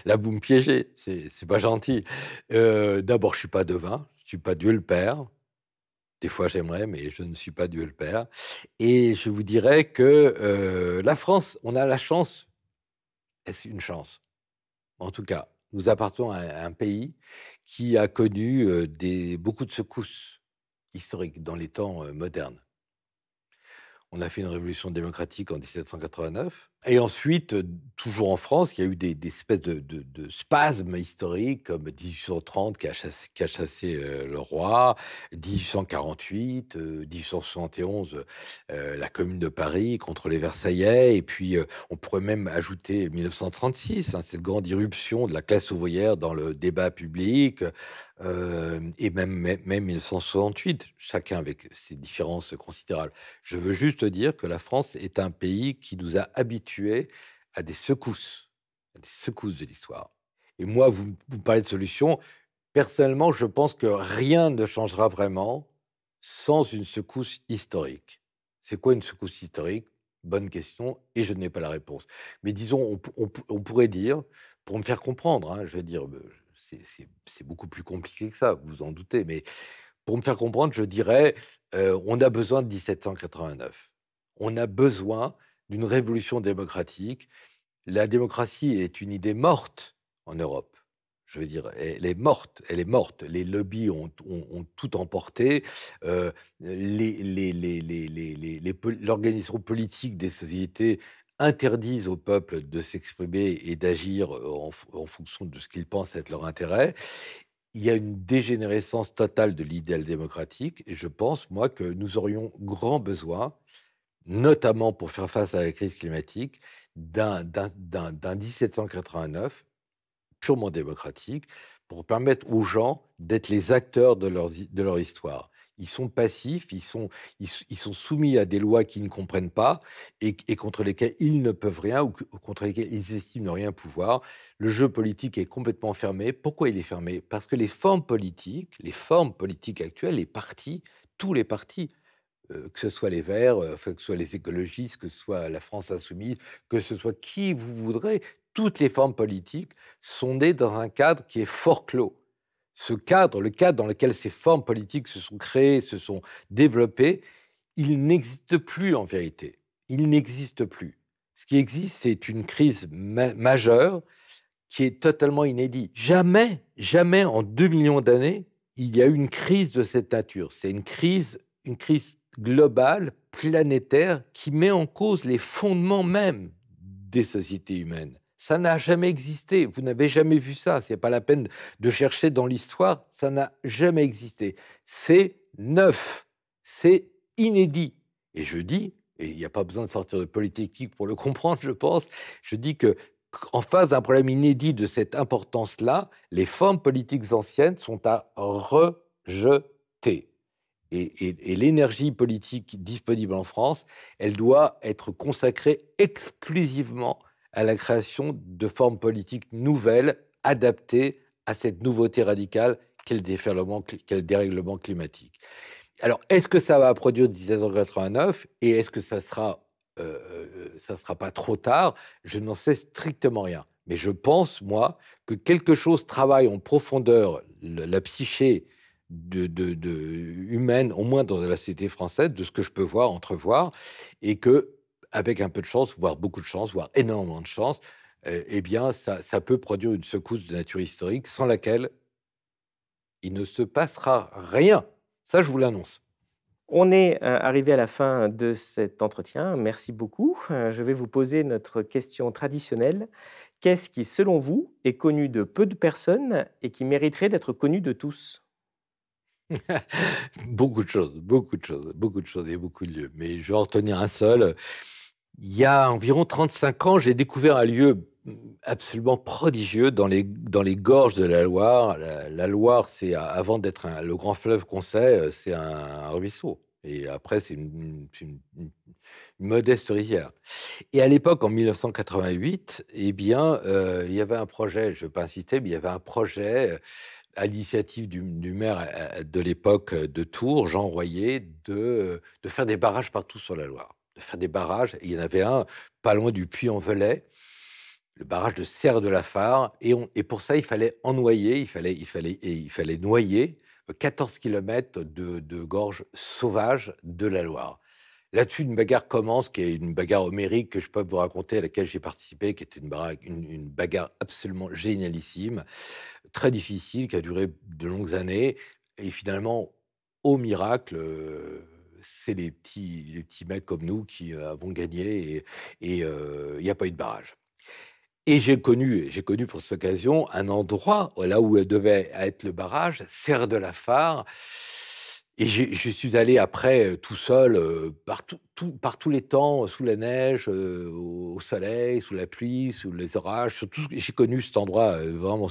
Là, vous me piégez, c'est pas gentil. D'abord, je suis pas devin, suis pas Dieu le Père. Des fois, j'aimerais, mais je ne suis pas Dieu le Père. Et je vous dirais que la France, on a la chance, est-ce une chance? En tout cas, nous appartenons à un pays qui a connu beaucoup de secousses historiques dans les temps modernes. On a fait une révolution démocratique en 1789. Et ensuite, toujours en France, il y a eu des espèces de spasmes historiques, comme 1830 qui a chassé le roi, 1848, 1871, la Commune de Paris contre les Versaillais, et puis on pourrait même ajouter 1936, hein, cette grande irruption de la classe ouvrière dans le débat public, et même 1968, chacun avec ses différences considérables. Je veux juste dire que la France est un pays qui nous a habitués à des secousses de l'histoire. Et moi, vous parlez de solutions. Personnellement, je pense que rien ne changera vraiment sans une secousse historique. C'est quoi une secousse historique? Bonne question, et je n'ai pas la réponse. Mais disons, on pourrait dire, pour me faire comprendre, hein, je veux dire, c'est beaucoup plus compliqué que ça, vous vous en doutez, mais pour me faire comprendre, je dirais, on a besoin de 1789. On a besoin d'une révolution démocratique. La démocratie est une idée morte en Europe. Je veux dire, elle est morte, elle est morte. Les lobbies ont tout emporté. L'organisation politique des sociétés interdisent au peuple de s'exprimer et d'agir en fonction de ce qu'ils pensent être leur intérêt. Il y a une dégénérescence totale de l'idéal démocratique et je pense, moi, que nous aurions grand besoin, notamment pour faire face à la crise climatique, d'un 1789 purement démocratique pour permettre aux gens d'être les acteurs de leur histoire. Ils sont passifs, ils sont soumis à des lois qu'ils ne comprennent pas et contre lesquelles ils ne peuvent rien ou contre lesquelles ils estiment ne rien pouvoir. Le jeu politique est complètement fermé. Pourquoi il est fermé? Parce que les formes politiques actuelles, les partis, tous les partis, que ce soit les Verts, que ce soit les écologistes, que ce soit la France insoumise, que ce soit qui vous voudrez, toutes les formes politiques sont nées dans un cadre qui est fort clos. Ce cadre, le cadre dans lequel ces formes politiques se sont créées, se sont développées, il n'existe plus en vérité. Il n'existe plus. Ce qui existe, c'est une crise majeure qui est totalement inédite. Jamais, jamais en 2 millions d'années, il y a eu une crise de cette nature. C'est une crise globale, planétaire, qui met en cause les fondements même des sociétés humaines. Ça n'a jamais existé. Vous n'avez jamais vu ça. Ce n'est pas la peine de chercher dans l'histoire. Ça n'a jamais existé. C'est neuf. C'est inédit. Et je dis, et il n'y a pas besoin de sortir de Polytechnique pour le comprendre, je pense, je dis que en face d'un problème inédit de cette importance-là, les formes politiques anciennes sont à rejeter. Et l'énergie politique disponible en France, elle doit être consacrée exclusivement à la création de formes politiques nouvelles, adaptées à cette nouveauté radicale qu'est le dérèglement climatique. Alors, est-ce que ça va produire 1789 et est-ce que ça sera pas trop tard? Je n'en sais strictement rien. Mais je pense, moi, que quelque chose travaille en profondeur la psyché humaine, au moins dans la société française, de ce que je peux entrevoir, et que, avec un peu de chance, voire beaucoup de chance, voire énormément de chance, eh bien, ça peut produire une secousse de nature historique sans laquelle il ne se passera rien. Ça, je vous l'annonce. On est arrivé à la fin de cet entretien. Merci beaucoup. Je vais vous poser notre question traditionnelle. Qu'est-ce qui, selon vous, est connu de peu de personnes et qui mériterait d'être connu de tous? Beaucoup de choses et beaucoup de lieux. Mais je vais en retenir un seul. Il y a environ 35 ans, j'ai découvert un lieu absolument prodigieux dans les gorges de la Loire. La Loire, c'est avant d'être le grand fleuve qu'on sait, c'est un ruisseau. Et après, c'est une modeste rivière. Et à l'époque, en 1988, eh bien, il y avait un projet, je ne vais pas inciter, mais il y avait un projet à l'initiative du maire de l'époque de Tours, Jean Royer, de faire des barrages partout sur la Loire. De faire des barrages. Et il y en avait un pas loin du Puy-en-Velay, le barrage de Serre de la Fare. Et pour ça, il fallait ennoyer, il fallait noyer 14 km de gorge sauvage de la Loire. Là-dessus, une bagarre commence, qui est une bagarre homérique que je peux vous raconter, à laquelle j'ai participé, qui était une bagarre absolument génialissime, très difficile, qui a duré de longues années. Et finalement, au miracle, c'est les petits mecs comme nous qui avons gagné et il n'y a pas eu de barrage. Et j'ai connu pour cette occasion un endroit là où devait être le barrage, Serre de la Fare. Et je suis allé après tout seul, par tous les temps, sous la neige, au soleil, sous la pluie, sous les orages, surtout j'ai connu cet endroit vraiment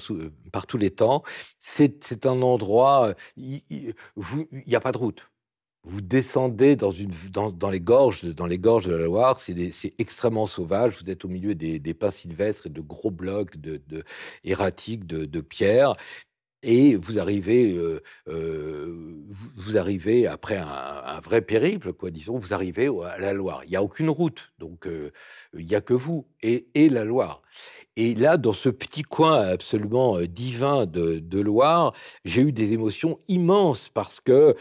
par tous les temps. C'est un endroit, il n'y a pas de route. Vous descendez dans les gorges de la Loire, c'est extrêmement sauvage. Vous êtes au milieu des pins sylvestres et de gros blocs erratiques de pierre. Et vous arrivez après un vrai périple, quoi, disons, vous arrivez à la Loire. Il n'y a aucune route, donc il n'y a que vous et la Loire. Et là, dans ce petit coin absolument divin de Loire, j'ai eu des émotions immenses parce que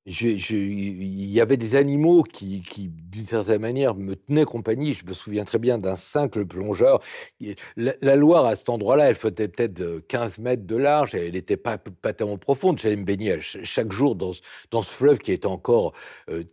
il y avait des animaux qui, d'une certaine manière, me tenaient compagnie. Je me souviens très bien d'un cincle plongeur. La Loire, à cet endroit-là, elle faisait peut-être 15 mètres de large. Elle n'était pas tellement profonde. J'allais me baigner chaque jour dans ce fleuve qui était encore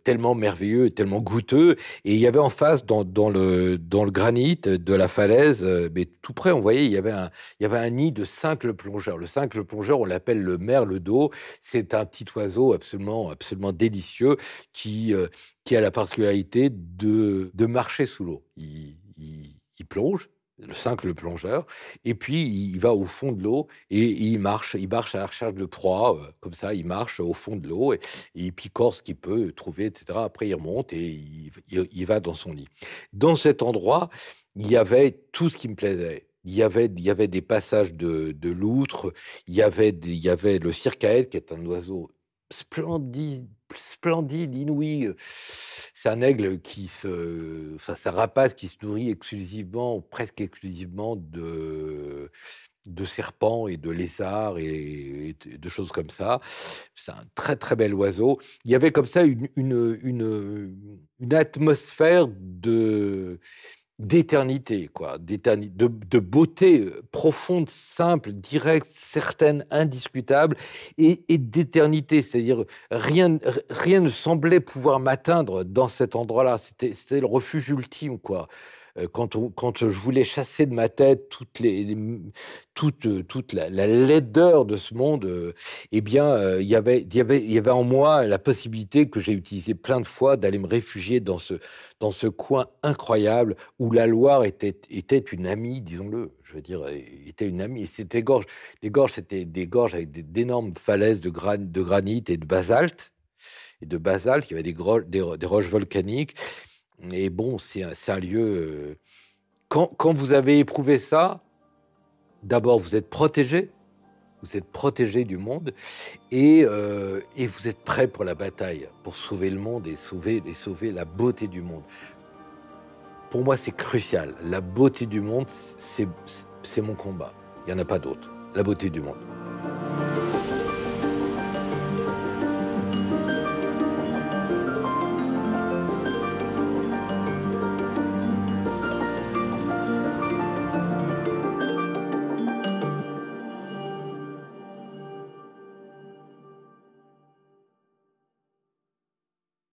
tellement merveilleux, tellement goûteux. Et il y avait en face, dans le granit de la falaise, mais tout près, on voyait, il y avait un nid de cincle plongeur. Le cincle plongeur, on l'appelle le merle d'eau. C'est un petit oiseau absolument délicieux qui a la particularité de marcher sous l'eau. Il plonge, le cincle plongeur, et puis il va au fond de l'eau et il marche à la recherche de proie, comme ça, il marche au fond de l'eau et il picore ce qu'il peut trouver, etc. Après, il remonte et il va dans son nid. Dans cet endroit, il y avait tout ce qui me plaisait. Il y avait des passages de loutres, il y avait le circaète, qui est un oiseau splendide, inouï. C'est un aigle c'est un rapace qui se nourrit exclusivement, presque exclusivement de serpents et de lézards et de choses comme ça. C'est un très très bel oiseau. Il y avait comme ça une atmosphère d'éternité, quoi, de beauté profonde, simple, directe, certaine, indiscutable, et d'éternité. C'est-à-dire, rien ne semblait pouvoir m'atteindre dans cet endroit-là. C'était le refuge ultime, quoi. Quand je voulais chasser de ma tête toute la laideur de ce monde, eh bien, il y avait en moi la possibilité que j'ai utilisée plein de fois d'aller me réfugier dans ce coin incroyable où la Loire était une amie, disons-le. Je veux dire, était une amie. Et c'était c'était des gorges avec d'énormes falaises de granit et de basalte. Il y avait des roches volcaniques. Et bon, c'est un lieu... Quand vous avez éprouvé ça, d'abord, vous êtes protégé du monde, et vous êtes prêt pour la bataille, pour sauver le monde et sauver la beauté du monde. Pour moi, c'est crucial. La beauté du monde, c'est mon combat. Il n'y en a pas d'autre. La beauté du monde.